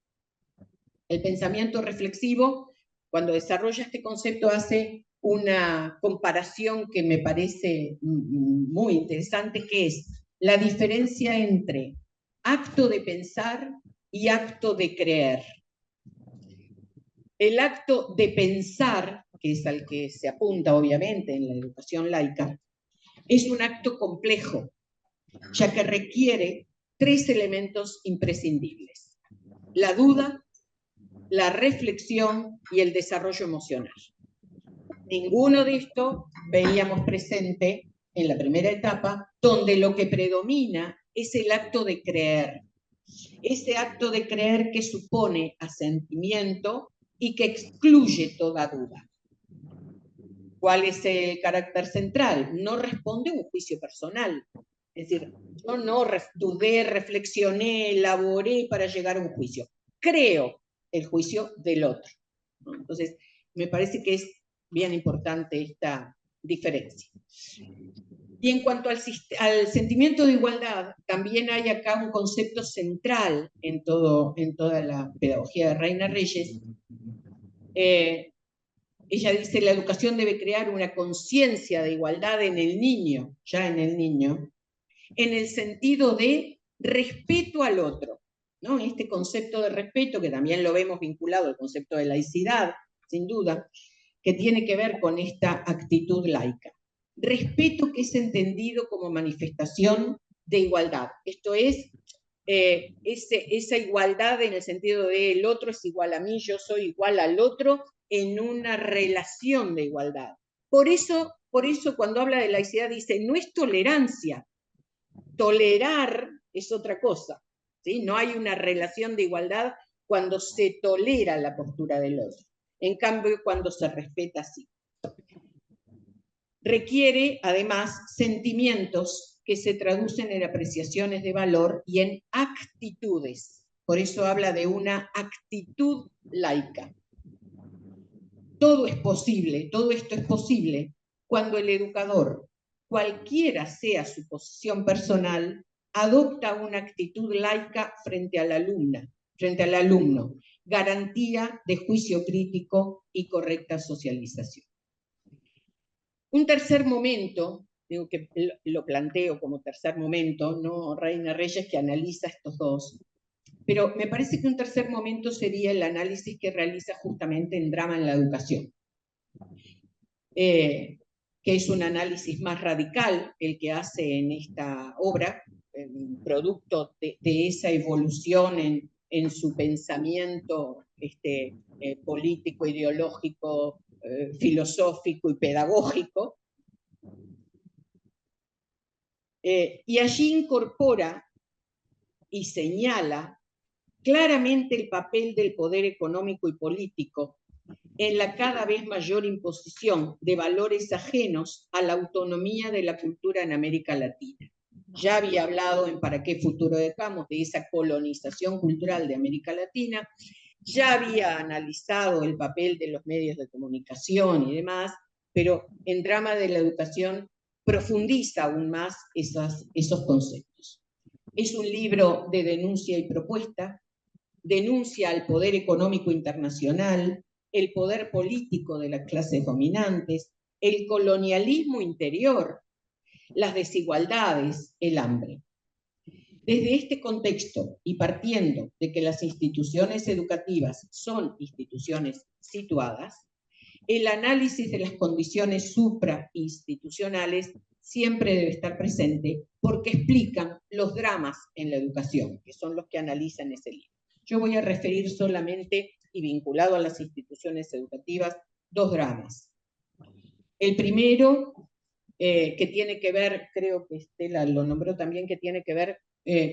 El pensamiento reflexivo, cuando desarrolla este concepto, hace una comparación que me parece muy interesante, que es la diferencia entre acto de pensar y acto de creer. El acto de pensar, que es al que se apunta obviamente en la educación laica, es un acto complejo, ya que requiere tres elementos imprescindibles: la duda, la reflexión y el desarrollo emocional. Ninguno de estos veíamos presente en la primera etapa, donde lo que predomina es el acto de creer. Ese acto de creer que supone asentimiento y que excluye toda duda. ¿Cuál es el carácter central? No responde a un juicio personal. Es decir, yo no dudé, reflexioné, elaboré para llegar a un juicio. Creo el juicio del otro, ¿no? Entonces, me parece que es bien importante esta diferencia. Y en cuanto al sentimiento de igualdad, también hay acá un concepto central en toda la pedagogía de Reina Reyes. Ella dice: la educación debe crear una conciencia de igualdad en el niño, ya en el niño, en el sentido de respeto al otro, ¿no? Este concepto de respeto, que también lo vemos vinculado al concepto de laicidad, sin duda, que tiene que ver con esta actitud laica. respeto que es entendido como manifestación de igualdad. Esto es, esa igualdad en el sentido de el otro es igual a mí, yo soy igual al otro, en una relación de igualdad. Por eso cuando habla de laicidad dice, no es tolerancia, tolerar es otra cosa, ¿sí? No hay una relación de igualdad cuando se tolera la postura del otro. En cambio, cuando se respeta, sí. Requiere, además, sentimientos que se traducen en apreciaciones de valor y en actitudes. Por eso habla de una actitud laica. Todo es posible, todo esto es posible cuando el educador, cualquiera sea su posición personal, adopta una actitud laica frente al alumno, garantía de juicio crítico y correcta socialización. Un tercer momento, digo que lo planteo como tercer momento, no Reina Reyes que analiza estos dos, pero me parece que un tercer momento sería el análisis que realiza justamente en Drama en la Educación, que es un análisis más radical el que hace en esta obra, producto de esa evolución en su pensamiento político, ideológico, filosófico y pedagógico, y allí incorpora y señala claramente el papel del poder económico y político en la cada vez mayor imposición de valores ajenos a la autonomía de la cultura en América Latina. Ya había hablado en Para qué futuro dejamos de esa colonización cultural de América Latina, ya había analizado el papel de los medios de comunicación y demás, pero en Drama de la Educación profundiza aún más esos conceptos. Es un libro de denuncia y propuesta, denuncia al poder económico internacional, el poder político de las clases dominantes, el colonialismo interior, las desigualdades, el hambre. Desde este contexto y partiendo de que las instituciones educativas son instituciones situadas, el análisis de las condiciones suprainstitucionales siempre debe estar presente porque explican los dramas en la educación, que son los que analizan ese libro. Yo voy a referir solamente, y vinculado a las instituciones educativas, dos dramas. El primero, que tiene que ver, creo que Estela lo nombró también, que tiene que ver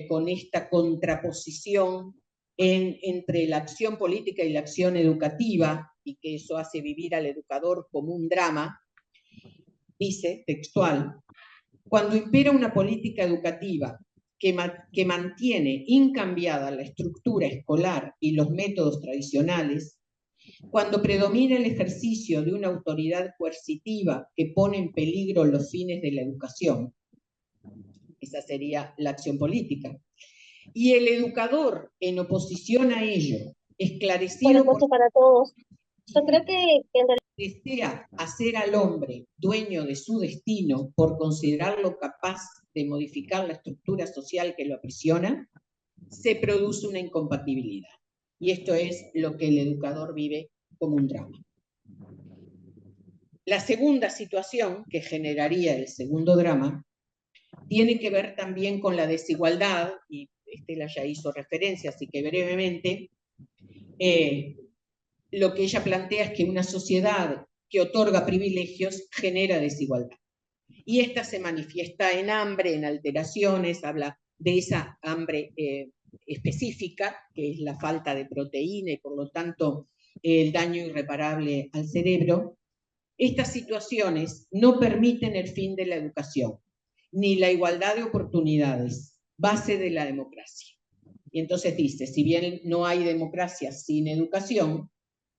con esta contraposición entre la acción política y la acción educativa, y que eso hace vivir al educador como un drama. Dice, textual, cuando impera una política educativa que mantiene incambiada la estructura escolar y los métodos tradicionales, cuando predomina el ejercicio de una autoridad coercitiva que pone en peligro los fines de la educación, esa sería la acción política, y el educador en oposición a ello, esclarecido Buenas noches para todos. Yo creo que desea hacer al hombre dueño de su destino por considerarlo capaz de modificar la estructura social que lo aprisiona, se produce una incompatibilidad. Y esto es lo que el educador vive como un drama. La segunda situación que generaría el segundo drama tiene que ver también con la desigualdad, y Estela ya hizo referencia, así que brevemente, lo que ella plantea es que una sociedad que otorga privilegios genera desigualdad. Y esta se manifiesta en hambre, en alteraciones, habla de esa hambre específica, que es la falta de proteína y por lo tanto el daño irreparable al cerebro. Estas situaciones no permiten el fin de la educación, ni la igualdad de oportunidades, base de la democracia. Y entonces dice, si bien no hay democracia sin educación,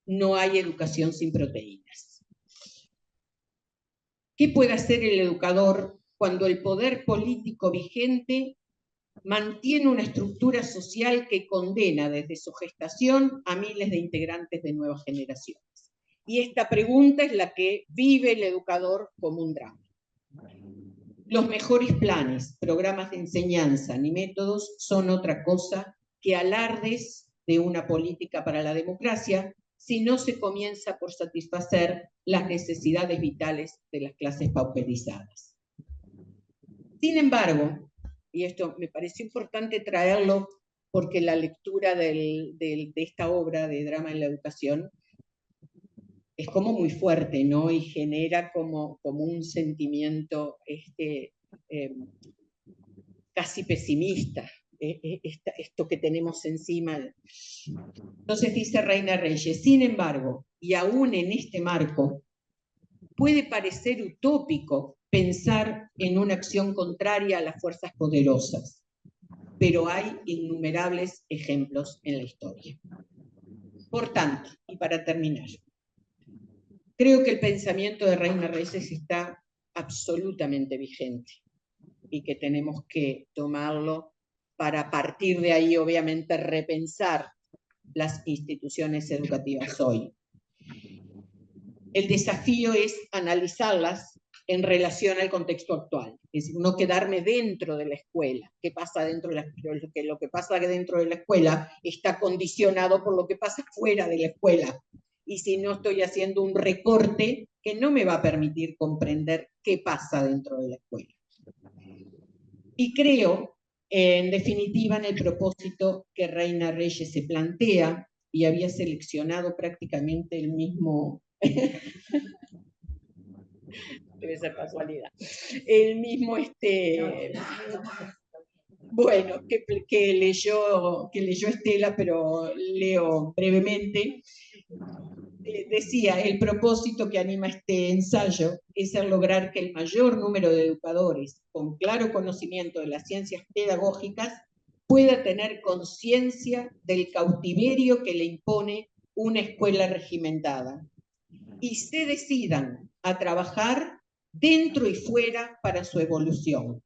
no hay educación sin proteínas. ¿Qué puede hacer el educador cuando el poder político vigente mantiene una estructura social que condena desde su gestación a miles de integrantes de nuevas generaciones? Y esta pregunta es la que vive el educador como un drama. Los mejores planes, programas de enseñanza ni métodos son otra cosa que alardes de una política para la democracia, si no se comienza por satisfacer las necesidades vitales de las clases pauperizadas. Sin embargo, y esto me pareció importante traerlo porque la lectura de esta obra de Drama en la Educación es como muy fuerte, ¿no? Y genera como un sentimiento casi pesimista, esto que tenemos encima. Entonces dice Reina Reyes, sin embargo, y aún en este marco, puede parecer utópico pensar en una acción contraria a las fuerzas poderosas, pero hay innumerables ejemplos en la historia. Por tanto, y para terminar, creo que el pensamiento de Reina Reyes está absolutamente vigente y que tenemos que tomarlo para, a partir de ahí, obviamente, repensar las instituciones educativas hoy. El desafío es analizarlas en relación al contexto actual, es decir, no quedarme dentro de la escuela. ¿Qué pasa dentro de la escuela? Lo que pasa dentro de la escuela está condicionado por lo que pasa fuera de la escuela. Y si no estoy haciendo un recorte que no me va a permitir comprender qué pasa dentro de la escuela. Y creo, en definitiva, en el propósito que Reina Reyes se plantea, y había seleccionado prácticamente el mismo... Debe ser casualidad. El mismo, bueno, que leyó Estela, pero leo brevemente. Decía, el propósito que anima este ensayo es el lograr que el mayor número de educadores con claro conocimiento de las ciencias pedagógicas pueda tener conciencia del cautiverio que le impone una escuela regimentada y se decidan a trabajar dentro y fuera para su evolución,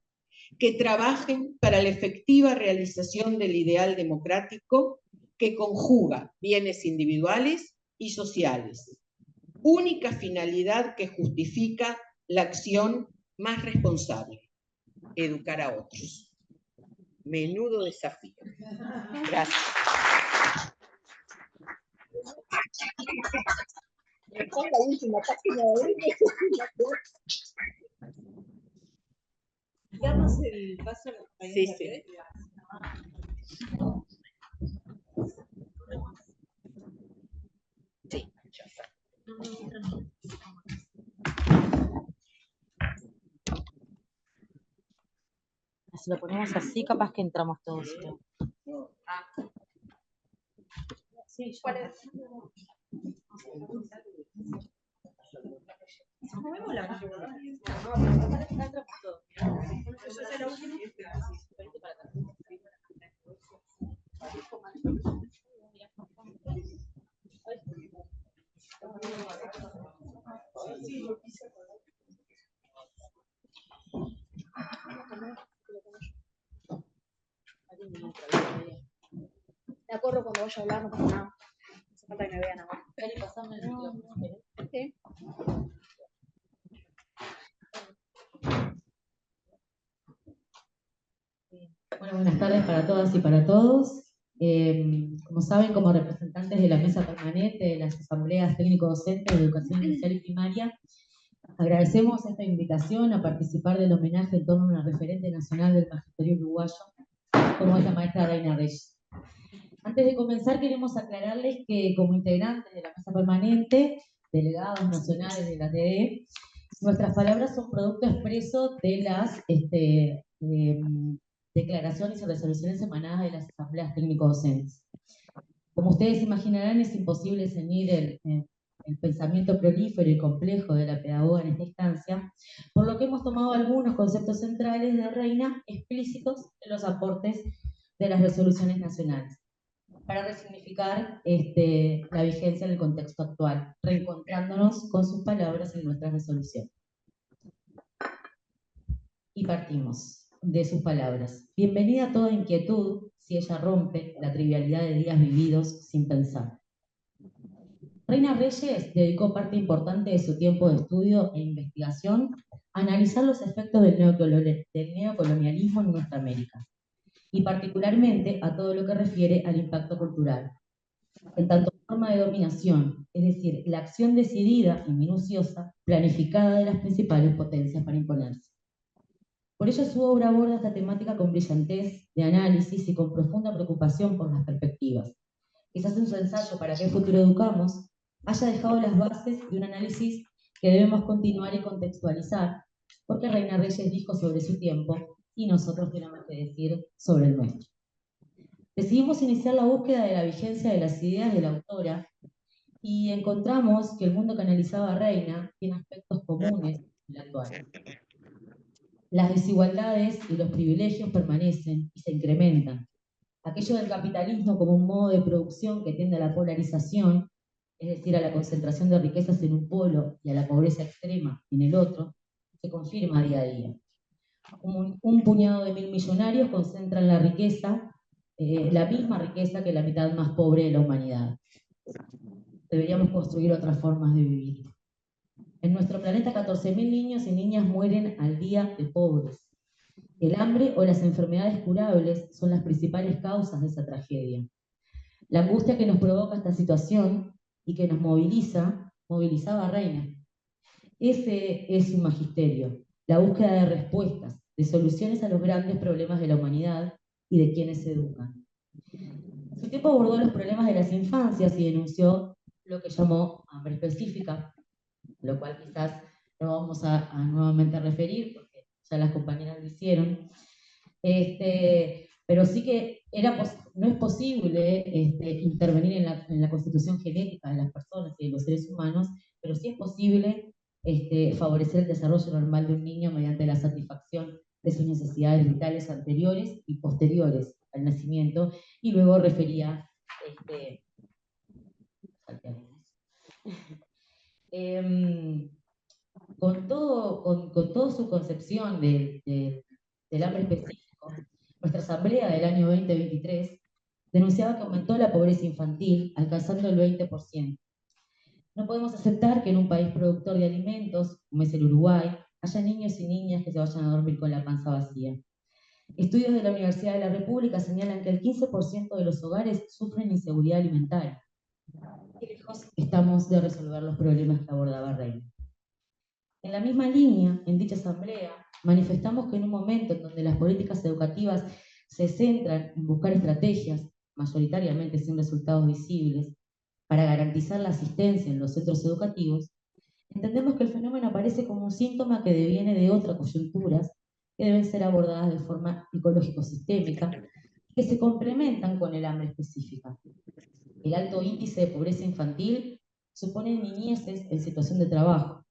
que trabajen para la efectiva realización del ideal democrático que conjuga bienes individuales y sociales, única finalidad que justifica la acción más responsable, educar a otros. Menudo desafío. Gracias. Damos el paso a los compañeros. Sí. Sí, ya está. Si lo ponemos así, capaz que entramos todos. Sí, ¿Cuál es? Movemos la mano. Entramos todos. Yo soy la última. Me acuerdo cuando vaya a hablar, no pasa nada. No hace falta que me vean ahora. Sí. Bueno, buenas tardes para todas y para todos. Como saben, como representantes de la mesa permanente de las asambleas técnico-docentes de educación inicial y primaria, agradecemos esta invitación a participar del homenaje en torno a una referente nacional del magisterio uruguayo, como es la maestra Reina Reyes. Antes de comenzar, queremos aclararles que como integrantes de la mesa permanente, delegados nacionales de la TDE, nuestras palabras son producto expreso de las declaraciones y resoluciones emanadas de las asambleas técnico-docentes. Como ustedes imaginarán, es imposible ceñir el pensamiento prolífero y complejo de la pedagoga en esta instancia, por lo que hemos tomado algunos conceptos centrales de Reina explícitos en los aportes de las resoluciones nacionales, para resignificar la vigencia en el contexto actual, reencontrándonos con sus palabras en nuestra resolución. Y partimos de sus palabras. Bienvenida a toda inquietud si ella rompe la trivialidad de días vividos sin pensar. Reina Reyes dedicó parte importante de su tiempo de estudio e investigación a analizar los efectos del neocolonialismo en nuestra América, y particularmente a todo lo que refiere al impacto cultural. en tanto forma de dominación, es decir, la acción decidida y minuciosa, planificada de las principales potencias para imponerse. Por ello su obra aborda esta temática con brillantez de análisis y con profunda preocupación por las perspectivas. Quizás en su ensayo ¿Para qué futuro educamos?, haya dejado las bases de un análisis que debemos continuar y contextualizar, porque Reina Reyes dijo sobre su tiempo y nosotros tenemos que decir sobre el nuestro. Decidimos iniciar la búsqueda de la vigencia de las ideas de la autora y encontramos que el mundo que analizaba Reina tiene aspectos comunes con el actual. Las desigualdades y los privilegios permanecen y se incrementan. Aquello del capitalismo como un modo de producción que tiende a la polarización, es decir, a la concentración de riquezas en un polo y a la pobreza extrema en el otro, se confirma día a día. Un puñado de 1000 millonarios concentran la riqueza, la misma riqueza que la mitad más pobre de la humanidad. Deberíamos construir otras formas de vivir. En nuestro planeta 14.000 niños y niñas mueren al día de pobres. El hambre o las enfermedades curables son las principales causas de esa tragedia. La angustia que nos provoca esta situación y que nos movilizaba a Reina. Ese es su magisterio, la búsqueda de respuestas, de soluciones a los grandes problemas de la humanidad y de quienes se educan. En su tiempo abordó los problemas de las infancias y denunció lo que llamó hambre específica, lo cual quizás no vamos a nuevamente referir, porque ya las compañeras lo hicieron. Pero sí que no es posible intervenir en la constitución genética de las personas y de los seres humanos, pero sí es posible favorecer el desarrollo normal de un niño mediante la satisfacción de sus necesidades vitales anteriores y posteriores al nacimiento, y luego refería con toda su concepción del hambre específico, nuestra asamblea del año 2023 denunciaba que aumentó la pobreza infantil, alcanzando el 20%. No podemos aceptar que en un país productor de alimentos, como es el Uruguay, haya niños y niñas que se vayan a dormir con la panza vacía. Estudios de la Universidad de la República señalan que el 15% de los hogares sufren inseguridad alimentaria. Qué lejos estamos de resolver los problemas que abordaba Reina. En la misma línea, en dicha asamblea, manifestamos que en un momento en donde las políticas educativas se centran en buscar estrategias, mayoritariamente sin resultados visibles, para garantizar la asistencia en los centros educativos, entendemos que el fenómeno aparece como un síntoma que deviene de otras coyunturas que deben ser abordadas de forma ecológico-sistémica, que se complementan con el hambre específica. El alto índice de pobreza infantil supone niñeces en situación de trabajo,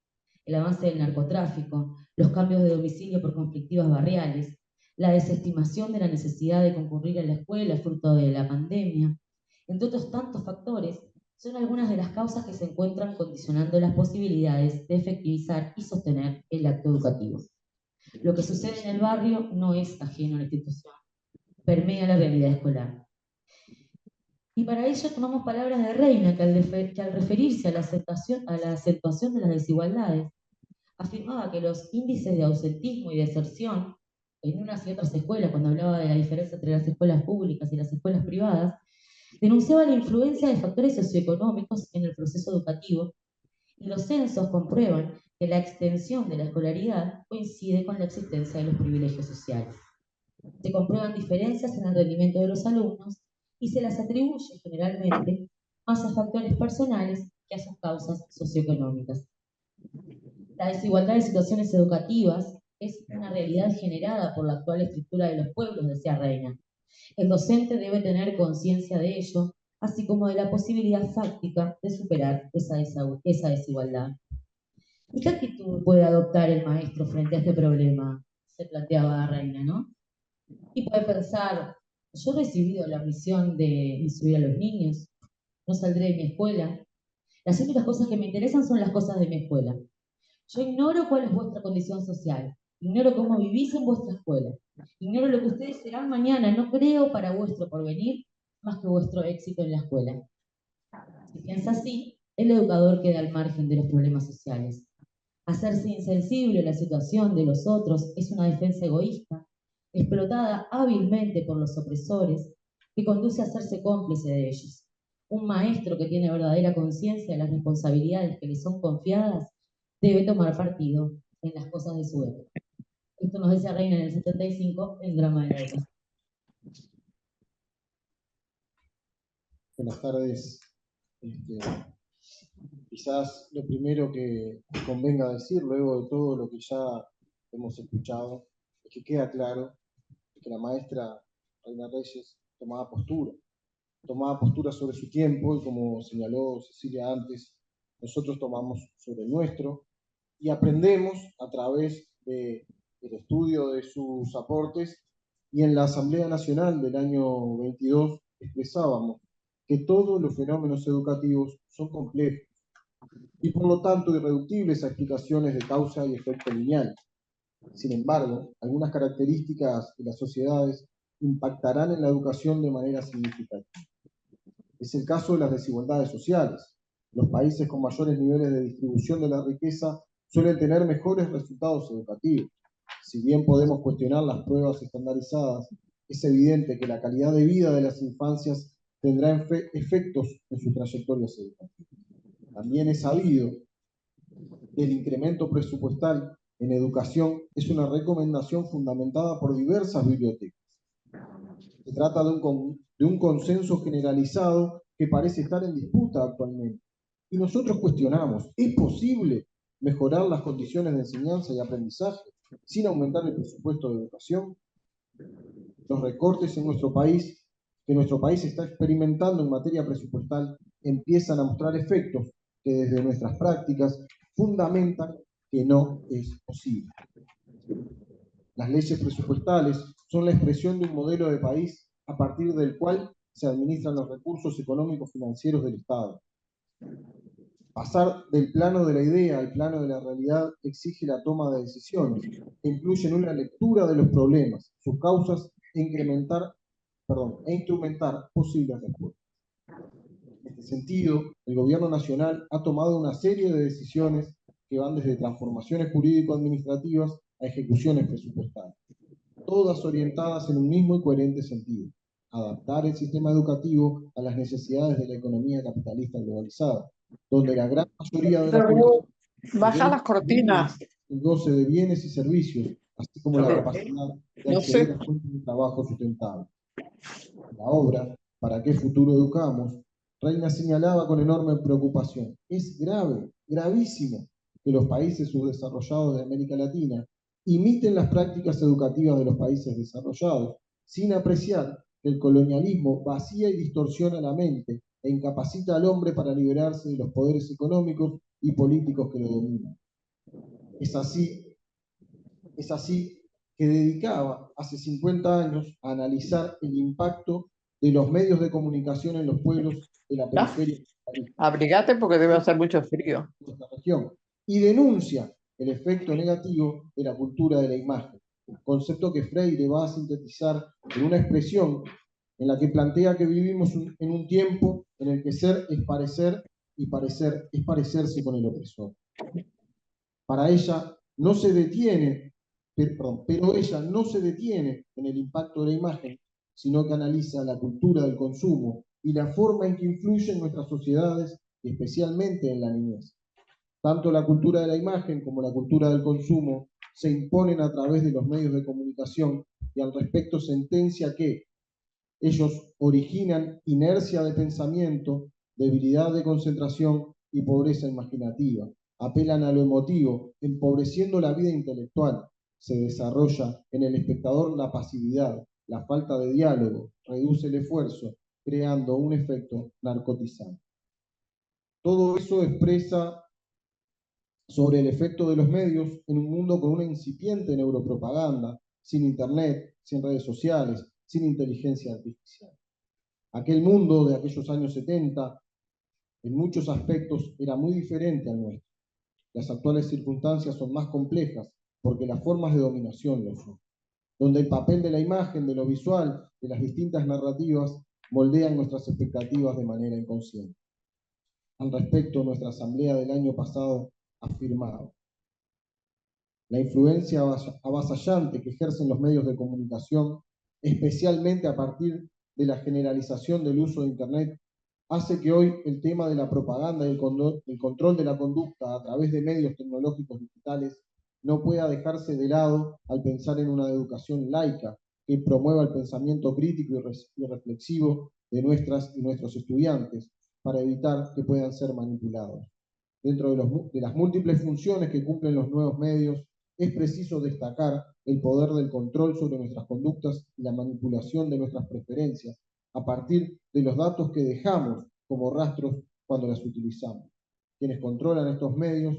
el avance del narcotráfico, los cambios de domicilio por conflictivas barriales, la desestimación de la necesidad de concurrir a la escuela fruto de la pandemia, entre otros tantos factores, son algunas de las causas que se encuentran condicionando las posibilidades de efectivizar y sostener el acto educativo. Lo que sucede en el barrio no es ajeno a la institución, permea la realidad escolar. Y para ello tomamos palabras de Reina, que al referirse a la acentuación de las desigualdades, afirmaba que los índices de ausentismo y deserción en unas y otras escuelas, cuando hablaba de la diferencia entre las escuelas públicas y las escuelas privadas, denunciaba la influencia de factores socioeconómicos en el proceso educativo, y los censos comprueban que la extensión de la escolaridad coincide con la existencia de los privilegios sociales. Se comprueban diferencias en el rendimiento de los alumnos y se las atribuye generalmente más a factores personales que a sus causas socioeconómicas. La desigualdad de situaciones educativas es una realidad generada por la actual estructura de los pueblos, decía Reina. El docente debe tener conciencia de ello, así como de la posibilidad fáctica de superar esa desigualdad. ¿Y qué actitud puede adoptar el maestro frente a este problema? Se planteaba Reina, ¿no? Y puede pensar, yo he recibido la misión de instruir a los niños, no saldré de mi escuela. Las únicas cosas que me interesan son las cosas de mi escuela. Yo ignoro cuál es vuestra condición social, ignoro cómo vivís en vuestra escuela, ignoro lo que ustedes serán mañana, no creo para vuestro porvenir más que vuestro éxito en la escuela. Si piensa así, el educador queda al margen de los problemas sociales. Hacerse insensible a la situación de los otros es una defensa egoísta, explotada hábilmente por los opresores, que conduce a hacerse cómplice de ellos. Un maestro que tiene verdadera conciencia de las responsabilidades que le son confiadas debe tomar partido en las cosas de su época. Esto nos decía Reina en el 75, el drama de la educación. Buenas tardes. Quizás lo primero que convenga decir, luego de todo lo que ya hemos escuchado, es que queda claro que la maestra Reina Reyes tomaba postura sobre su tiempo, y como señaló Cecilia antes, nosotros tomamos sobre el nuestro y aprendemos a través del estudio de sus aportes. Y en la Asamblea Nacional del año 22 expresábamos que todos los fenómenos educativos son complejos y por lo tanto irreductibles a explicaciones de causa y efecto lineal. Sin embargo, algunas características de las sociedades impactarán en la educación de manera significativa. Es el caso de las desigualdades sociales. Los países con mayores niveles de distribución de la riqueza suelen tener mejores resultados educativos. Si bien podemos cuestionar las pruebas estandarizadas, es evidente que la calidad de vida de las infancias tendrá efectos en sus trayectorias educativas. También es sabido que el incremento presupuestal en educación es una recomendación fundamentada por diversas bibliotecas. Se trata de un consenso generalizado que parece estar en disputa actualmente. Y nosotros cuestionamos, ¿es posible mejorar las condiciones de enseñanza y aprendizaje sin aumentar el presupuesto de educación? Los recortes en nuestro país, que nuestro país está experimentando en materia presupuestal, empiezan a mostrar efectos que desde nuestras prácticas fundamentan que no es posible. Las leyes presupuestales son la expresión de un modelo de país a partir del cual se administran los recursos económicos financieros del Estado. Pasar del plano de la idea al plano de la realidad exige la toma de decisiones que incluyen una lectura de los problemas, sus causas e instrumentar posibles respuestas. En este sentido, el Gobierno Nacional ha tomado una serie de decisiones que van desde transformaciones jurídico-administrativas a ejecuciones presupuestales, todas orientadas en un mismo y coherente sentido: adaptar el sistema educativo a las necesidades de la economía capitalista globalizada, donde la gran mayoría de la población baja las cortinas. el goce de bienes y servicios, así como la capacidad de acceder a fuentes de trabajo sustentable. En la obra ¿Para qué futuro educamos?, Reina señalaba con enorme preocupación: es grave, gravísimo, que los países subdesarrollados de América Latina imiten las prácticas educativas de los países desarrollados, sin apreciar que el colonialismo vacía y distorsiona la mente e incapacita al hombre para liberarse de los poderes económicos y políticos que lo dominan. Es así que dedicaba hace 50 años a analizar el impacto de los medios de comunicación en los pueblos de la periferia Abrigate porque debe hacer mucho frío. de esta región, y denuncia el efecto negativo de la cultura de la imagen, concepto que Freire va a sintetizar en una expresión en la que plantea que vivimos en un tiempo en el que ser es parecer y parecer es parecerse con el opresor. Para ella no se detiene, pero ella no se detiene en el impacto de la imagen, sino que analiza la cultura del consumo y la forma en que influye en nuestras sociedades, y especialmente en la niñez. Tanto la cultura de la imagen como la cultura del consumo se imponen a través de los medios de comunicación, y al respecto sentencia que ellos originan inercia de pensamiento, debilidad de concentración y pobreza imaginativa. Apelan a lo emotivo, empobreciendo la vida intelectual. Se desarrolla en el espectador la pasividad, la falta de diálogo, reduce el esfuerzo, creando un efecto narcotizante. Todo eso expresa sobre el efecto de los medios en un mundo con una incipiente neuropropaganda, sin internet, sin redes sociales, sin inteligencia artificial. Aquel mundo de aquellos años 70, en muchos aspectos, era muy diferente al nuestro. Las actuales circunstancias son más complejas porque las formas de dominación lo son, donde el papel de la imagen, de lo visual, de las distintas narrativas, moldean nuestras expectativas de manera inconsciente. Al respecto, nuestra asamblea del año pasado afirmaba: la influencia avasallante que ejercen los medios de comunicación, especialmente a partir de la generalización del uso de Internet, hace que hoy el tema de la propaganda y el control de la conducta a través de medios tecnológicos digitales no pueda dejarse de lado al pensar en una educación laica que promueva el pensamiento crítico y reflexivo de nuestras y nuestros estudiantes para evitar que puedan ser manipulados. Dentro de las múltiples funciones que cumplen los nuevos medios, es preciso destacar el poder del control sobre nuestras conductas y la manipulación de nuestras preferencias a partir de los datos que dejamos como rastros cuando las utilizamos. Quienes controlan estos medios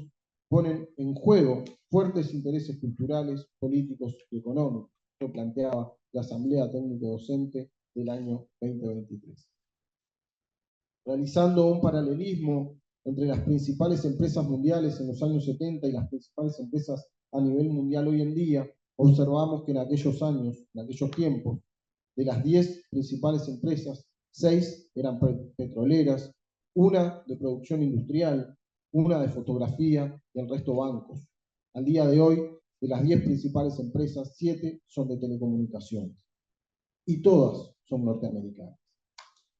ponen en juego fuertes intereses culturales, políticos y económicos, que planteaba la Asamblea Técnico Docente del año 2023. Realizando un paralelismo entre las principales empresas mundiales en los años 70 y las principales empresas a nivel mundial hoy en día, observamos que en aquellos años, en aquellos tiempos, de las 10 principales empresas, 6 eran petroleras, una de producción industrial, una de fotografía y el resto bancos. Al día de hoy, de las 10 principales empresas, 7 son de telecomunicaciones y todas son norteamericanas.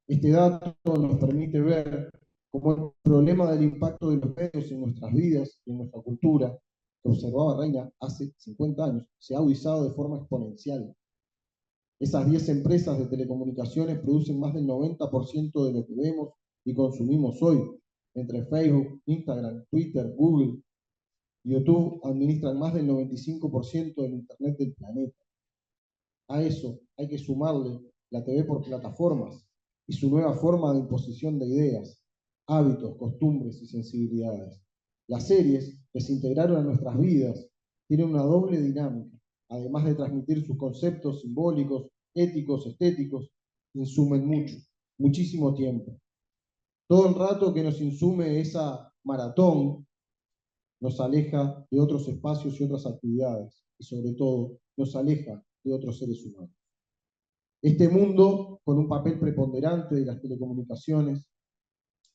Este dato nos permite ver cómo el problema del impacto de los medios en nuestras vidas y en nuestra cultura, que observaba Reina hace 50 años, se ha agudizado de forma exponencial. Esas 10 empresas de telecomunicaciones producen más del 90% de lo que vemos y consumimos hoy. Entre Facebook, Instagram, Twitter, Google, YouTube administran más del 95% del Internet del planeta. A eso hay que sumarle la TV por plataformas y su nueva forma de imposición de ideas, hábitos, costumbres y sensibilidades. Las series que se integraron a nuestras vidas tienen una doble dinámica. Además de transmitir sus conceptos simbólicos, éticos, estéticos, insumen mucho, muchísimo tiempo. Todo el rato que nos insume esa maratón nos aleja de otros espacios y otras actividades, y sobre todo nos aleja de otros seres humanos. Este mundo, con un papel preponderante de las telecomunicaciones,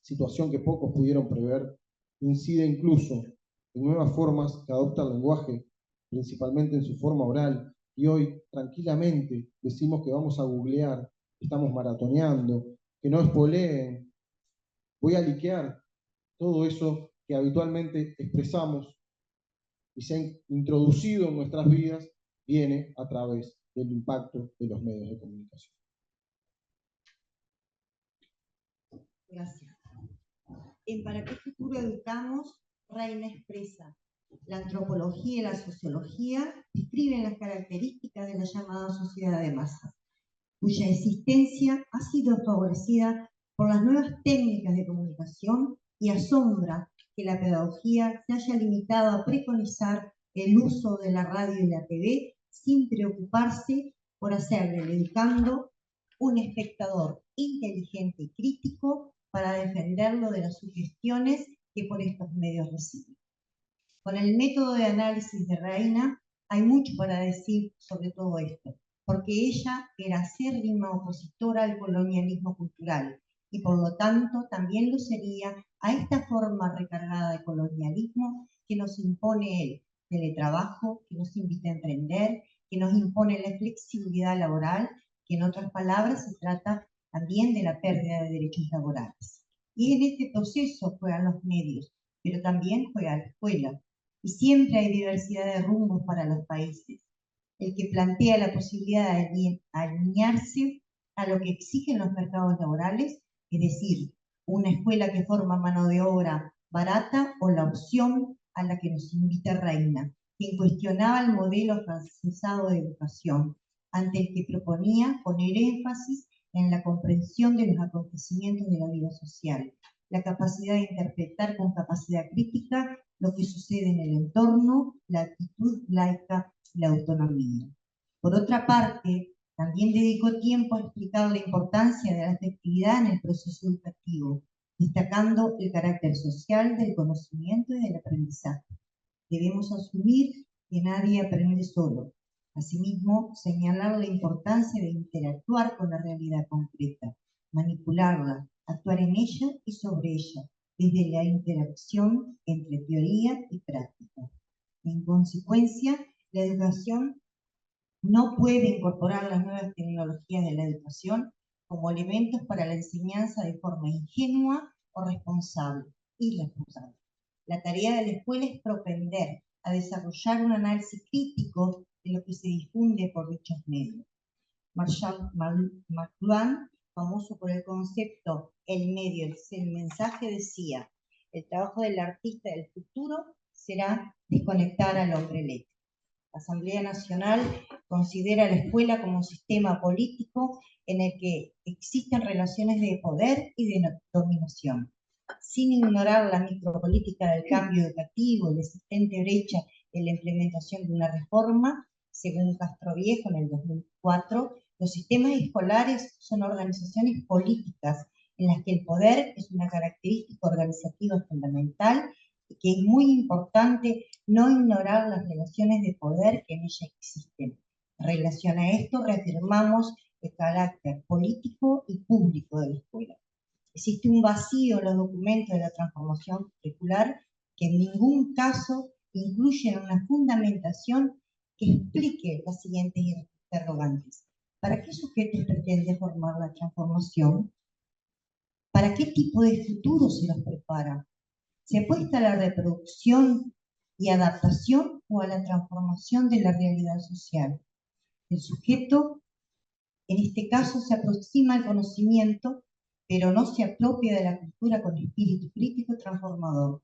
situación que pocos pudieron prever, incide incluso en nuevas formas que adopta el lenguaje, principalmente en su forma oral, y hoy tranquilamente decimos que vamos a googlear, estamos maratoneando, que no spoileen, voy a liquear todo eso que habitualmente expresamos y se ha introducido en nuestras vidas, viene a través del impacto de los medios de comunicación. Gracias. En ¿Para qué futuro educamos?, Reina expresa: la antropología y la sociología describen las características de la llamada sociedad de masas, cuya existencia ha sido favorecida por las nuevas técnicas de comunicación, y asombra que la pedagogía se haya limitado a preconizar el uso de la radio y la TV sin preocuparse por hacer del educando un espectador inteligente y crítico para defenderlo de las sugestiones que por estos medios recibe. Con el método de análisis de Reina hay mucho para decir sobre todo esto, porque ella era acérrima opositora al colonialismo cultural y por lo tanto también lo sería a esta forma recargada de colonialismo que nos impone el teletrabajo, que nos invita a emprender, que nos impone la flexibilidad laboral, que en otras palabras se trata también de la pérdida de derechos laborales. Y en este proceso juegan los medios, pero también juega la escuela, y siempre hay diversidad de rumbos para los países. El que plantea la posibilidad de alinearse a lo que exigen los mercados laborales, es decir, una escuela que forma mano de obra barata, o la opción a la que nos invita Reina, quien cuestionaba el modelo francesado de educación, ante el que proponía poner énfasis en la comprensión de los acontecimientos de la vida social, la capacidad de interpretar con capacidad crítica lo que sucede en el entorno, la actitud laica y la autonomía. Por otra parte, también dedicó tiempo a explicar la importancia de la afectividad en el proceso educativo, destacando el carácter social del conocimiento y del aprendizaje. Debemos asumir que nadie aprende solo. Asimismo, señalar la importancia de interactuar con la realidad concreta, manipularla, actuar en ella y sobre ella, desde la interacción entre teoría y práctica. En consecuencia, la educación no puede incorporar las nuevas tecnologías de la educación como elementos para la enseñanza de forma ingenua o irresponsable. La tarea de la escuela es propender a desarrollar un análisis crítico de lo que se difunde por dichos medios. Marshall McLuhan, famoso por el concepto "el medio es el mensaje", decía: el trabajo del artista del futuro será desconectar al hombre eléctrico. La Asamblea Nacional considera a la escuela como un sistema político en el que existen relaciones de poder y de dominación. Sin ignorar la micropolítica del cambio educativo y la existente brecha en la implementación de una reforma, según Castroviejo en el 2004, los sistemas escolares son organizaciones políticas en las que el poder es una característica organizativa fundamental y que es muy importante no ignorar las relaciones de poder que en ella existen. En relación a esto, reafirmamos el carácter político y público de la escuela. Existe un vacío en los documentos de la transformación curricular que en ningún caso incluyen una fundamentación que explique las siguientes interrogantes. ¿Para qué sujetos pretende formar la transformación? ¿Para qué tipo de futuro se los prepara? ¿Se apuesta a la reproducción y adaptación o a la transformación de la realidad social? El sujeto, en este caso, se aproxima al conocimiento, pero no se apropia de la cultura con espíritu crítico transformador.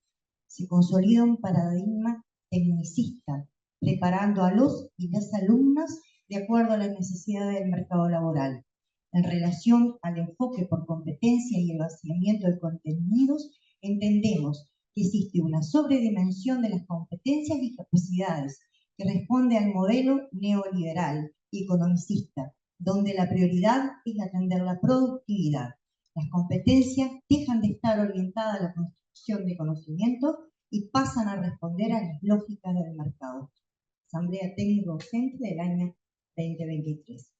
Se consolida un paradigma tecnicista, preparando a los y las alumnas de acuerdo a las necesidades del mercado laboral. En relación al enfoque por competencia y el vaciamiento de contenidos, entendemos que existe una sobredimensión de las competencias y capacidades que responde al modelo neoliberal y economicista, donde la prioridad es atender la productividad. Las competencias dejan de estar orientadas a la construcción de conocimiento y pasan a responder a las lógicas del mercado. Asamblea Técnico Docente del año 2023.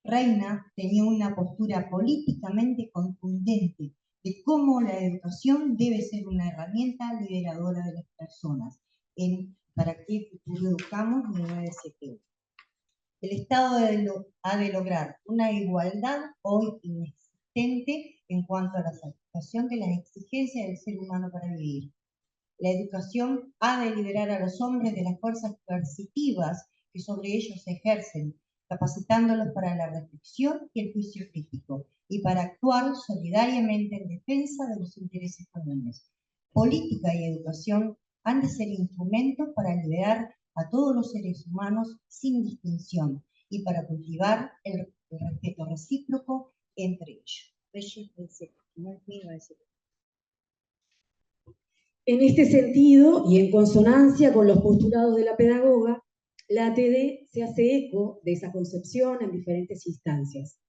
Reina tenía una postura políticamente contundente de cómo la educación debe ser una herramienta liberadora de las personas. En ¿Para qué futuro educamos? 1971. El Estado ha de lograr una igualdad hoy inexistente en cuanto a la satisfacción de las exigencias del ser humano para vivir. La educación ha de liberar a los hombres de las fuerzas coercitivas que sobre ellos se ejercen, capacitándolos para la reflexión y el juicio crítico, y para actuar solidariamente en defensa de los intereses comunes. Política y educación han de ser instrumentos para liberar a todos los seres humanos sin distinción y para cultivar el respeto recíproco entre ellos. En este sentido, y en consonancia con los postulados de la pedagoga, la ATD se hace eco de esa concepción en diferentes instancias.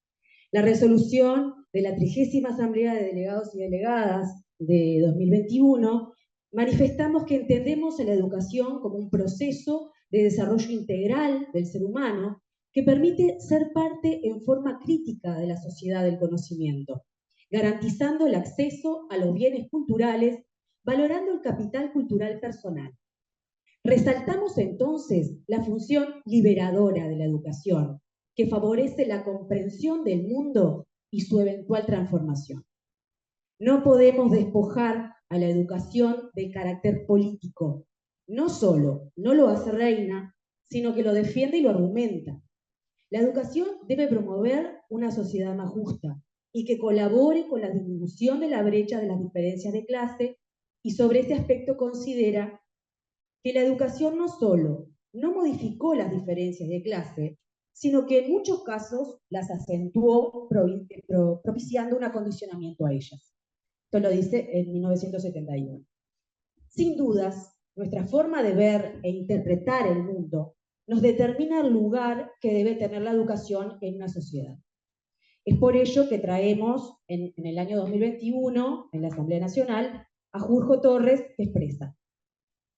La resolución de la 30ª Asamblea de Delegados y Delegadas de 2021, manifestamos que entendemos a la educación como un proceso de desarrollo integral del ser humano que permite ser parte en forma crítica de la sociedad del conocimiento, garantizando el acceso a los bienes culturales, valorando el capital cultural personal. Resaltamos entonces la función liberadora de la educación, que favorece la comprensión del mundo y su eventual transformación. No podemos despojar a la educación de carácter político. No solo no lo hace Reina, sino que lo defiende y lo argumenta. La educación debe promover una sociedad más justa y que colabore con la disminución de la brecha de las diferencias de clase, y sobre este aspecto considera que la educación no solo no modificó las diferencias de clase, sino que en muchos casos las acentuó, propiciando un acondicionamiento a ellas. Esto lo dice en 1971. Sin dudas, nuestra forma de ver e interpretar el mundo nos determina el lugar que debe tener la educación en una sociedad. Es por ello que traemos en el año 2021, en la Asamblea Nacional, a Jorge Torres, que expresa: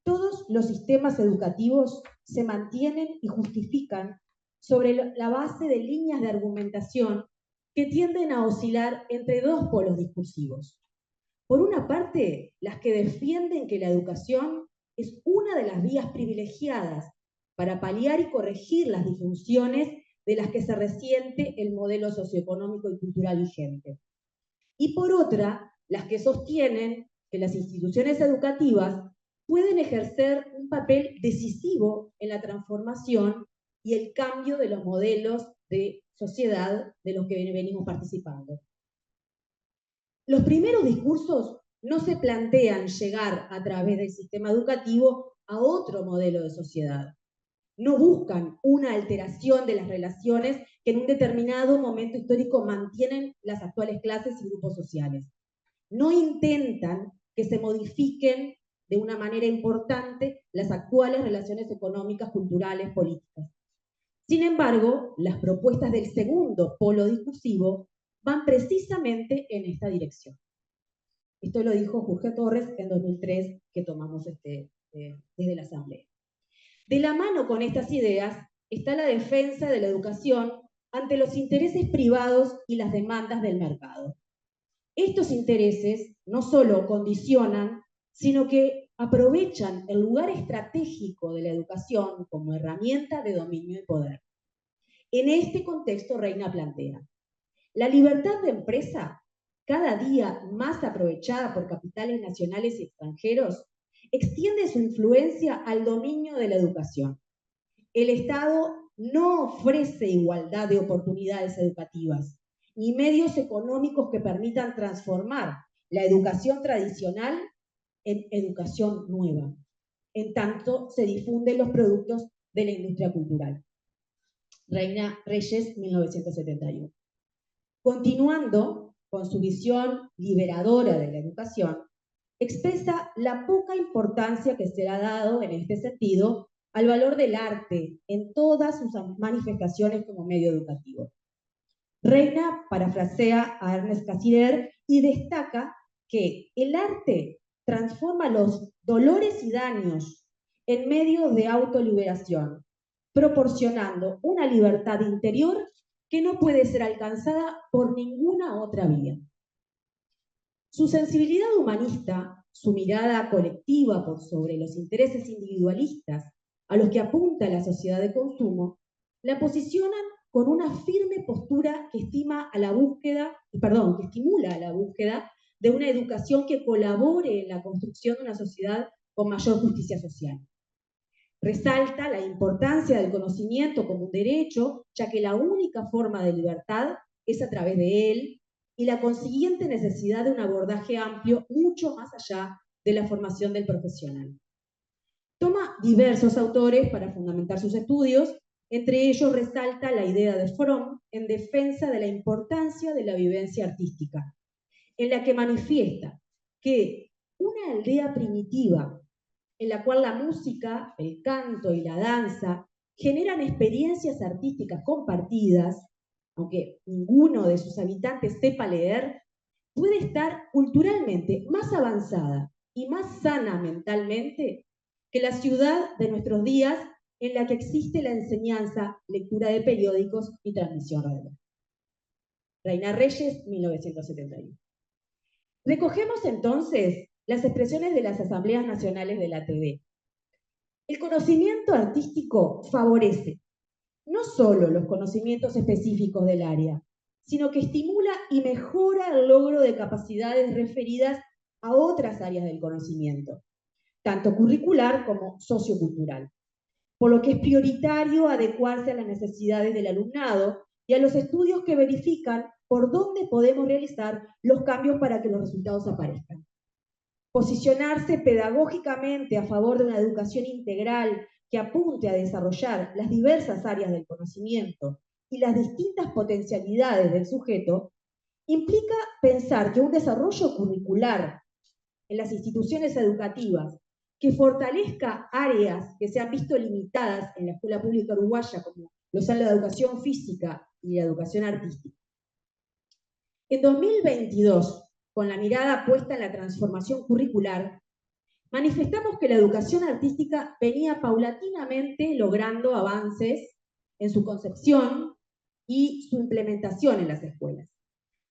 todos los sistemas educativos se mantienen y justifican sobre la base de líneas de argumentación que tienden a oscilar entre dos polos discursivos. Por una parte, las que defienden que la educación es una de las vías privilegiadas para paliar y corregir las disfunciones de las que se resiente el modelo socioeconómico y cultural vigente. Y por otra, las que sostienen que las instituciones educativas pueden ejercer un papel decisivo en la transformación y el cambio de los modelos de sociedad de los que venimos participando. Los primeros discursos no se plantean llegar a través del sistema educativo a otro modelo de sociedad. No buscan una alteración de las relaciones que en un determinado momento histórico mantienen las actuales clases y grupos sociales. No intentan que se modifiquen de una manera importante las actuales relaciones económicas, culturales, políticas. Sin embargo, las propuestas del segundo polo discursivo van precisamente en esta dirección. Esto lo dijo Jorge Torres en 2003, que tomamos desde la Asamblea. De la mano con estas ideas está la defensa de la educación ante los intereses privados y las demandas del mercado. Estos intereses no solo condicionan, sino que aprovechan el lugar estratégico de la educación como herramienta de dominio y poder. En este contexto, Reina plantea: la libertad de empresa, cada día más aprovechada por capitales nacionales y extranjeros, extiende su influencia al dominio de la educación. El Estado no ofrece igualdad de oportunidades educativas, ni medios económicos que permitan transformar la educación tradicional en educación nueva. En tanto, se difunden los productos de la industria cultural. Reina Reyes, 1971. Continuando con su visión liberadora de la educación, expresa la poca importancia que se le ha dado en este sentido al valor del arte en todas sus manifestaciones como medio educativo. Reina parafrasea a Ernest Cassirer y destaca que el arte transforma los dolores y daños en medios de autoliberación, proporcionando una libertad interior que no puede ser alcanzada por ninguna otra vía. Su sensibilidad humanista, su mirada colectiva por sobre los intereses individualistas a los que apunta la sociedad de consumo, la posicionan con una firme postura que estimula a la búsqueda de una educación que colabore en la construcción de una sociedad con mayor justicia social. Resalta la importancia del conocimiento como un derecho, ya que la única forma de libertad es a través de él, y la consiguiente necesidad de un abordaje amplio mucho más allá de la formación del profesional. Toma diversos autores para fundamentar sus estudios, entre ellos resalta la idea de Fromm en defensa de la importancia de la vivencia artística, en la que manifiesta que una aldea primitiva en la cual la música, el canto y la danza generan experiencias artísticas compartidas, aunque ninguno de sus habitantes sepa leer, puede estar culturalmente más avanzada y más sana mentalmente que la ciudad de nuestros días en la que existe la enseñanza, lectura de periódicos y transmisión radial. Reina Reyes, 1971. Recogemos entonces las expresiones de las asambleas nacionales de la ATD. El conocimiento artístico favorece no solo los conocimientos específicos del área, sino que estimula y mejora el logro de capacidades referidas a otras áreas del conocimiento, tanto curricular como sociocultural, por lo que es prioritario adecuarse a las necesidades del alumnado y a los estudios que verifican por dónde podemos realizar los cambios para que los resultados aparezcan. Posicionarse pedagógicamente a favor de una educación integral que apunte a desarrollar las diversas áreas del conocimiento y las distintas potencialidades del sujeto, implica pensar que un desarrollo curricular en las instituciones educativas que fortalezca áreas que se han visto limitadas en la escuela pública uruguaya, como lo son la educación física y la educación artística. En 2022, con la mirada puesta en la transformación curricular, manifestamos que la educación artística venía paulatinamente logrando avances en su concepción y su implementación en las escuelas.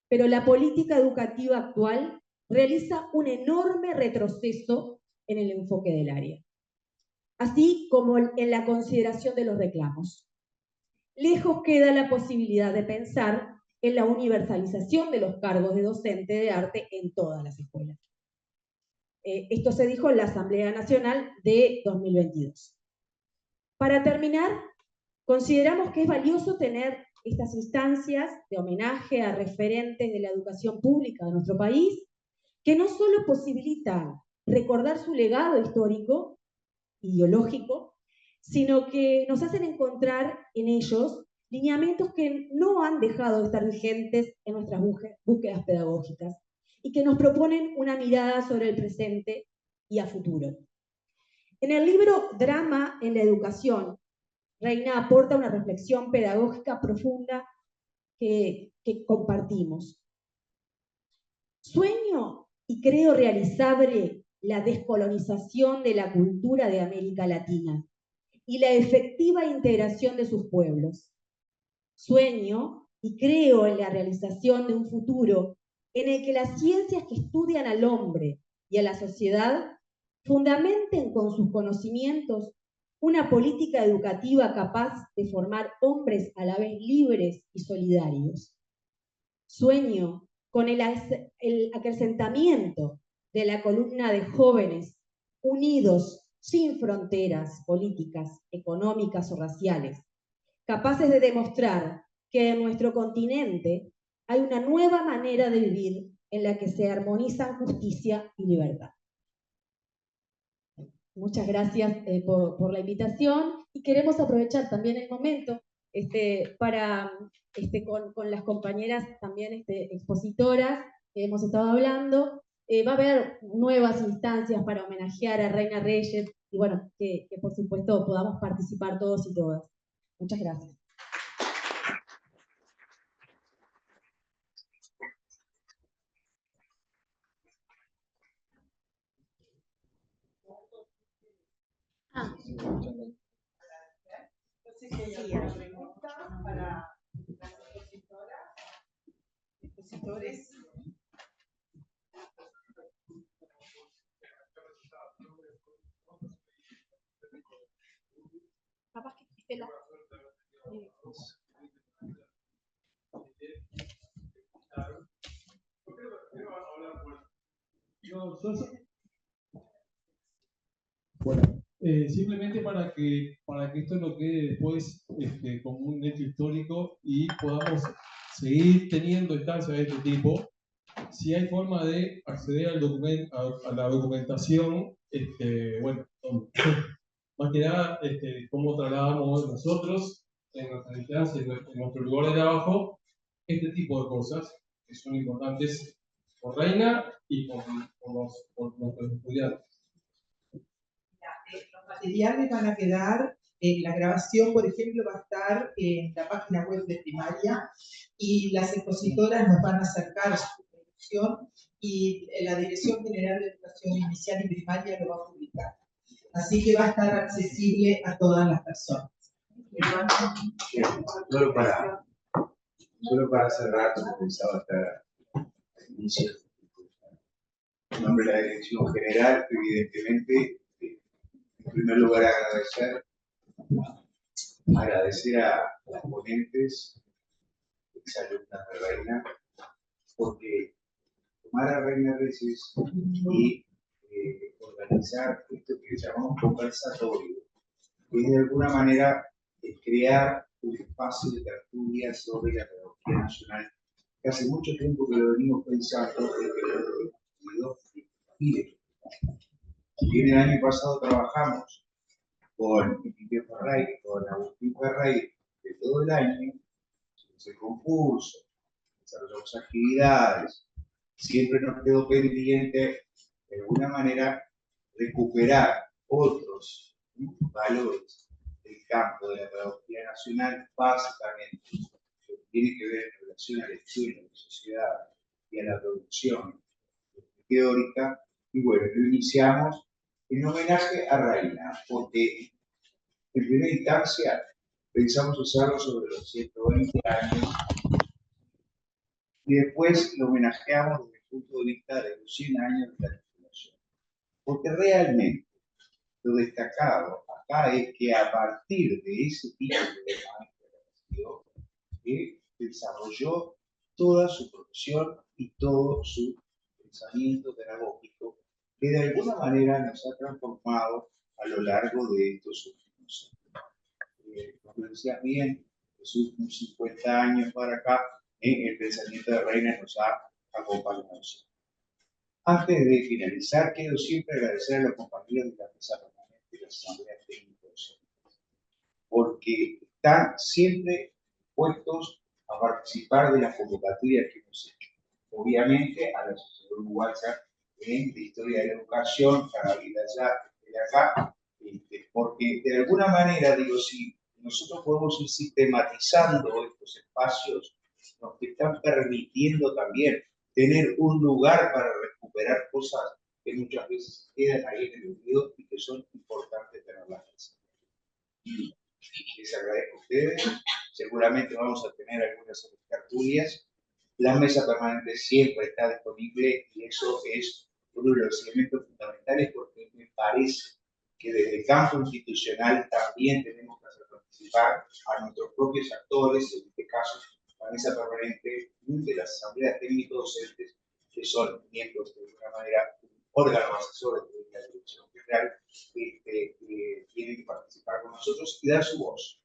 Pero la política educativa actual realiza un enorme retroceso en el enfoque del área, así como en la consideración de los reclamos. lejos queda la posibilidad de pensar en la universalización de los cargos de docente de arte en todas las escuelas. Esto se dijo en la Asamblea Nacional de 2022. Para terminar, consideramos que es valioso tener estas instancias de homenaje a referentes de la educación pública de nuestro país, que no solo posibilitan recordar su legado histórico, ideológico, sino que nos hacen encontrar en ellos lineamientos que no han dejado de estar vigentes en nuestras búsquedas pedagógicas y que nos proponen una mirada sobre el presente y a futuro. En el libro Drama en la Educación, Reina aporta una reflexión pedagógica profunda que compartimos. Sueño y creo realizable la descolonización de la cultura de América Latina y la efectiva integración de sus pueblos. Sueño y creo en la realización de un futuro en el que las ciencias que estudian al hombre y a la sociedad fundamenten con sus conocimientos una política educativa capaz de formar hombres a la vez libres y solidarios. Sueño con el acrecentamiento de la columna de jóvenes unidos sin fronteras políticas, económicas o raciales, capaces de demostrar que en nuestro continente hay una nueva manera de vivir en la que se armonizan justicia y libertad. Muchas gracias por la invitación y queremos aprovechar también el momento para, con las compañeras también expositoras que hemos estado hablando. Va a haber nuevas instancias para homenajear a Reina Reyes y bueno, que por supuesto podamos participar todos y todas. Muchas gracias. Una pregunta para las expositores. Capaz que Estela. Bueno, simplemente para que esto no quede después como un hecho histórico y podamos seguir teniendo instancias de este tipo, si hay forma de acceder al a la documentación, bueno, más que nada, cómo trasladamos nosotros en nuestra instancia, en nuestro lugar de trabajo, este tipo de cosas que son importantes por Reina y por nuestros estudiantes. Los materiales van a quedar, la grabación, por ejemplo, va a estar en la página web de primaria y las expositoras nos van a acercar su producción y la Dirección General de Educación Inicial y Primaria lo va a publicar. Así que va a estar accesible a todas las personas. Solo para cerrar, como pensaba estar al inicio. En nombre de la Dirección General, evidentemente, en primer lugar agradecer a las ponentes, exalumnas de Reina, porque tomar a Reina Reyes y organizar esto que llamamos conversatorio, que de alguna manera crear un espacio de tertulia sobre la pedagogía nacional, que hace mucho tiempo que lo venimos pensando y en el año pasado trabajamos con Emilio Ferrey, con Agustín Ferrey, de todo el año, hicimos el concurso, desarrollamos actividades, siempre nos quedó pendiente, de alguna manera, recuperar otros valores del campo de la pedagogía nacional, básicamente, que tiene que ver en relación al estudio de la sociedad y a la producción teórica, y bueno, lo iniciamos en homenaje a Reina, porque en primera instancia pensamos hacerlo sobre los 120 años y después lo homenajeamos desde el punto de vista de los 100 años de la fundación. Porque realmente lo destacado acá es que a partir de ese tipo de que desarrolló toda su profesión y todo su pensamiento pedagógico, que de alguna manera nos ha transformado a lo largo de estos últimos años. Como decías bien, los últimos 50 años para acá, el pensamiento de Reina nos ha acompañado. Antes de finalizar, quiero siempre agradecer a los compañeros de la mesa permanente de la Asamblea Técnica Docente, porque están siempre puestos a participar de las convocatorias que hemos hecho. Obviamente, a la Asociación Uruguaya en la Historia de la Educación, para ir allá, de acá, porque de alguna manera, digo, si nosotros podemos ir sistematizando estos espacios, nos están permitiendo también tener un lugar para recuperar cosas que muchas veces quedan ahí en el olvido y que son importantes tenerlas. Les agradezco a ustedes. Seguramente vamos a tener algunas tertulias. La mesa permanente siempre está disponible y eso es uno de los elementos fundamentales, porque me parece que desde el campo institucional también tenemos que hacer participar a nuestros propios actores, en este caso la mesa permanente de las asambleas técnico-docentes, que son miembros de alguna manera un órgano asesor de la dirección general, que tienen que participar con nosotros y dar su voz.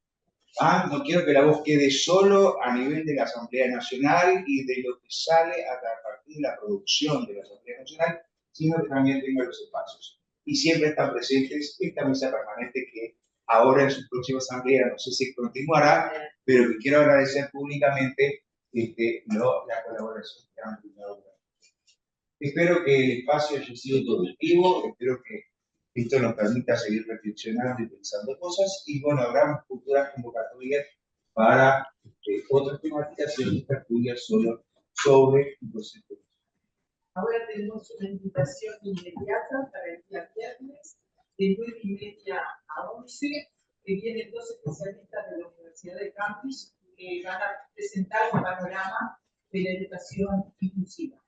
No quiero que la voz quede solo a nivel de la Asamblea Nacional y de lo que sale a partir de la producción de la Asamblea Nacional, sino que también tenga los espacios. Y siempre están presentes esta mesa permanente que ahora en su próxima asamblea, no sé si continuará, pero que quiero agradecer públicamente la colaboración que han brindado. Espero que el espacio haya sido productivo, espero que esto nos permita seguir reflexionando y pensando cosas, y bueno, habrá futuras convocatorias para otras temáticas y otras tertulias solo sobre los sectores. Ahora tenemos una invitación inmediata para el día viernes, de 9:30 a 11, que vienen 2 especialistas de la Universidad de Campus que van a presentar un panorama de la educación inclusiva.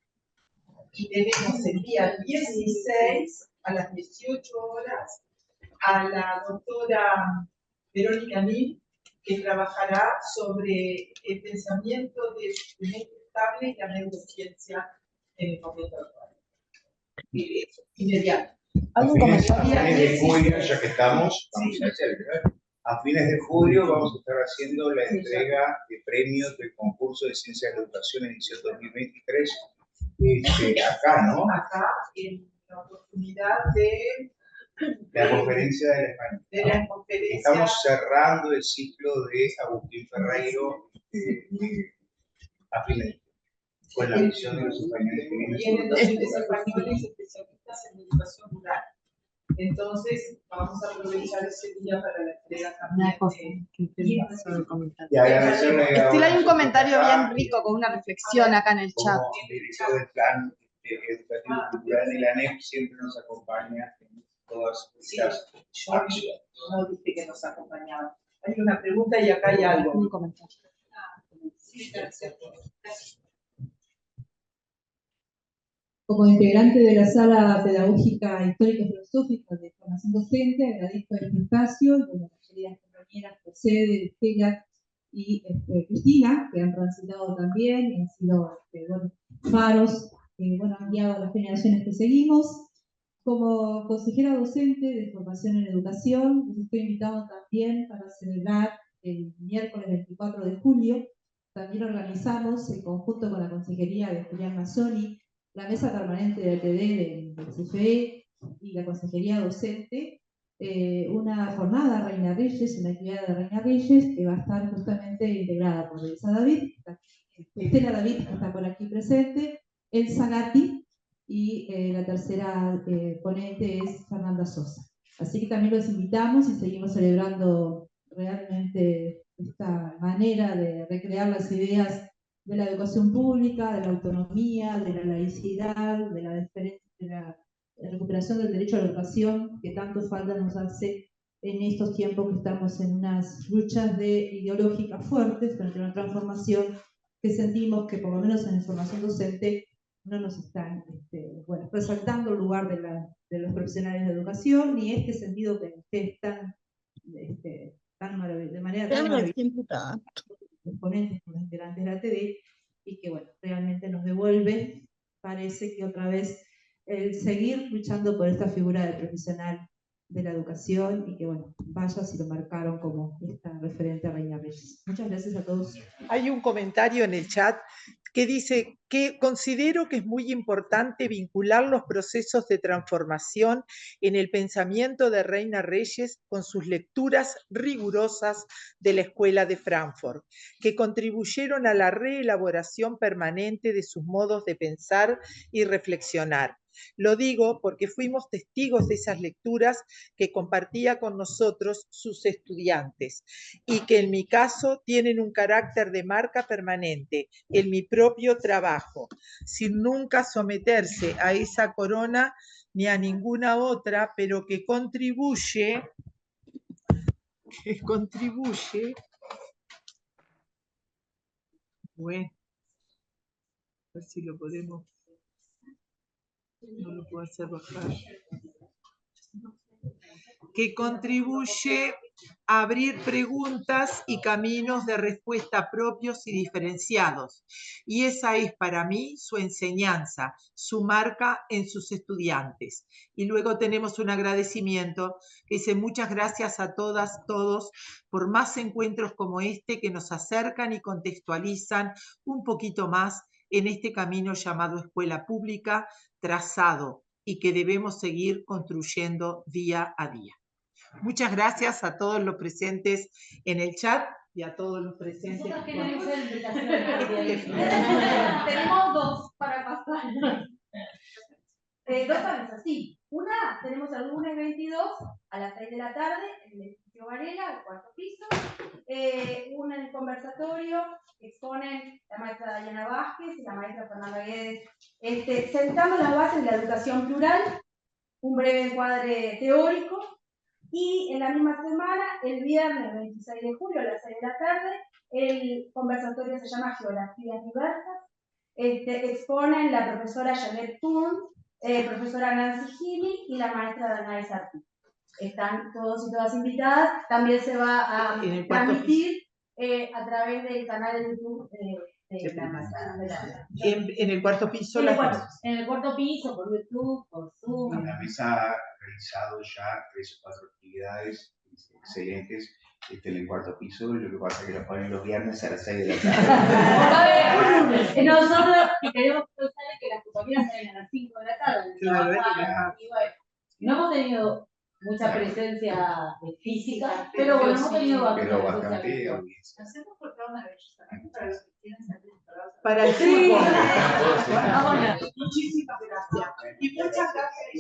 Y tenemos el día 16 a las 18 horas a la doctora Verónica Nin, que trabajará sobre el pensamiento de mente estable y la neurociencia en el momento actual. Inmediato. A fines de julio, ya que estamos, vamos a hacer, a fines de julio vamos a estar haciendo la entrega de premios del concurso de Ciencias de la Educación edición 2023, acá, ¿no? Acá, en la oportunidad de la conferencia de la España. Estamos cerrando el ciclo de Agustín Ferreiro a fines de julio, con la visión de los españoles que vienen. Vienen docentes españoles especialistas en educación rural. Entonces, vamos a aprovechar ese día para la entrega también y agradecerle Estilo, hay un comentario bien rico con una reflexión acá en el chat. Como director del plan educativo cultural de la ANEP siempre nos acompaña en todas estas acciones. No dije que nos acompañaba. Hay una pregunta y acá hay algo. Un comentario. Sí, gracias. Como integrante de la Sala Pedagógica Histórica y Filosófica de Formación Docente, agradezco este espacio y a las queridas compañeras José, Estela y Cristina, que han transitado también y han sido faros que han guiado a las generaciones que seguimos. Como consejera docente de Formación en Educación, los estoy invitando también para celebrar el miércoles 24 de julio. También organizamos, en conjunto con la Consejería de Julián Mazzoni, la mesa permanente de ATD del CFE y la Consejería Docente, una jornada Reina Reyes, una actividad de Reina Reyes, que va a estar justamente integrada por Elsa David, Estela David, que está por aquí presente, Elsa Gatti, y la tercera ponente es Fernanda Sosa. Así que también los invitamos y seguimos celebrando realmente esta manera de recrear las ideas de la educación pública, de la autonomía, de la laicidad, de la recuperación del derecho a la educación, que tanto falta nos hace en estos tiempos que estamos en unas luchas ideológicas fuertes frente a una transformación que sentimos que por lo menos en la formación docente no nos están resaltando el lugar de los profesionales de educación, ni este sentido que es tan maravilloso, de manera tan maravillosa. los ponentes, con los integrantes de la TD, y que bueno, realmente nos devuelve, parece que otra vez, el seguir luchando por esta figura de profesional de la educación, y que bueno, vaya si lo marcaron como esta referente a Reina Reyes. Muchas gracias a todos. Hay un comentario en el chat que dice que considero que es muy importante vincular los procesos de transformación en el pensamiento de Reina Reyes con sus lecturas rigurosas de la Escuela de Frankfurt, que contribuyeron a la reelaboración permanente de sus modos de pensar y reflexionar. Lo digo porque fuimos testigos de esas lecturas que compartía con nosotros sus estudiantes y que en mi caso tienen un carácter de marca permanente en mi propio trabajo, sin nunca someterse a esa corona ni a ninguna otra, pero que contribuye, bueno, a ver si lo podemos, no lo puedo hacer bajar, que contribuye a abrir preguntas y caminos de respuesta propios y diferenciados. Y esa es para mí su enseñanza, su marca en sus estudiantes. Y luego tenemos un agradecimiento que dice: muchas gracias a todas, todos, por más encuentros como este que nos acercan y contextualizan un poquito más en este camino llamado escuela pública, trazado y que debemos seguir construyendo día a día. Muchas gracias a todos los presentes en el chat y a todos los presentes. Tenemos dos para pasar. Dos cabezas, sí. Una tenemos el lunes 22 a las 6 de la tarde en el edificio Varela, el cuarto piso. Una en el conversatorio que exponen la maestra Diana Vázquez y la maestra Fernanda Guedes, sentando las bases de la educación plural, un breve encuadre teórico. Y en la misma semana, el viernes 26 de julio a las 6 de la tarde, el conversatorio se llama Geografías Diversas. Exponen la profesora Janet Thun, profesora Nancy Healy y la maestra Danae Sarti. Están todos y todas invitadas. También se va a transmitir a través del canal de YouTube de la maestra. En el cuarto piso. En el cuarto piso, por YouTube, por Zoom. La mesa ha realizado ya 3 o 4 actividades excelentes en el cuarto piso, lo que pasa es que lo ponen los viernes a las 6 de la tarde. Nosotros queremos que las compañeras salgan a las 5 de la tarde. Y bueno, no hemos tenido mucha presencia física, pero bueno, hemos tenido bastante audiencia. Hacemos por cada una de ellas también para los que quieren salir para el fútbol. Muchísimas gracias. Y muchas gracias.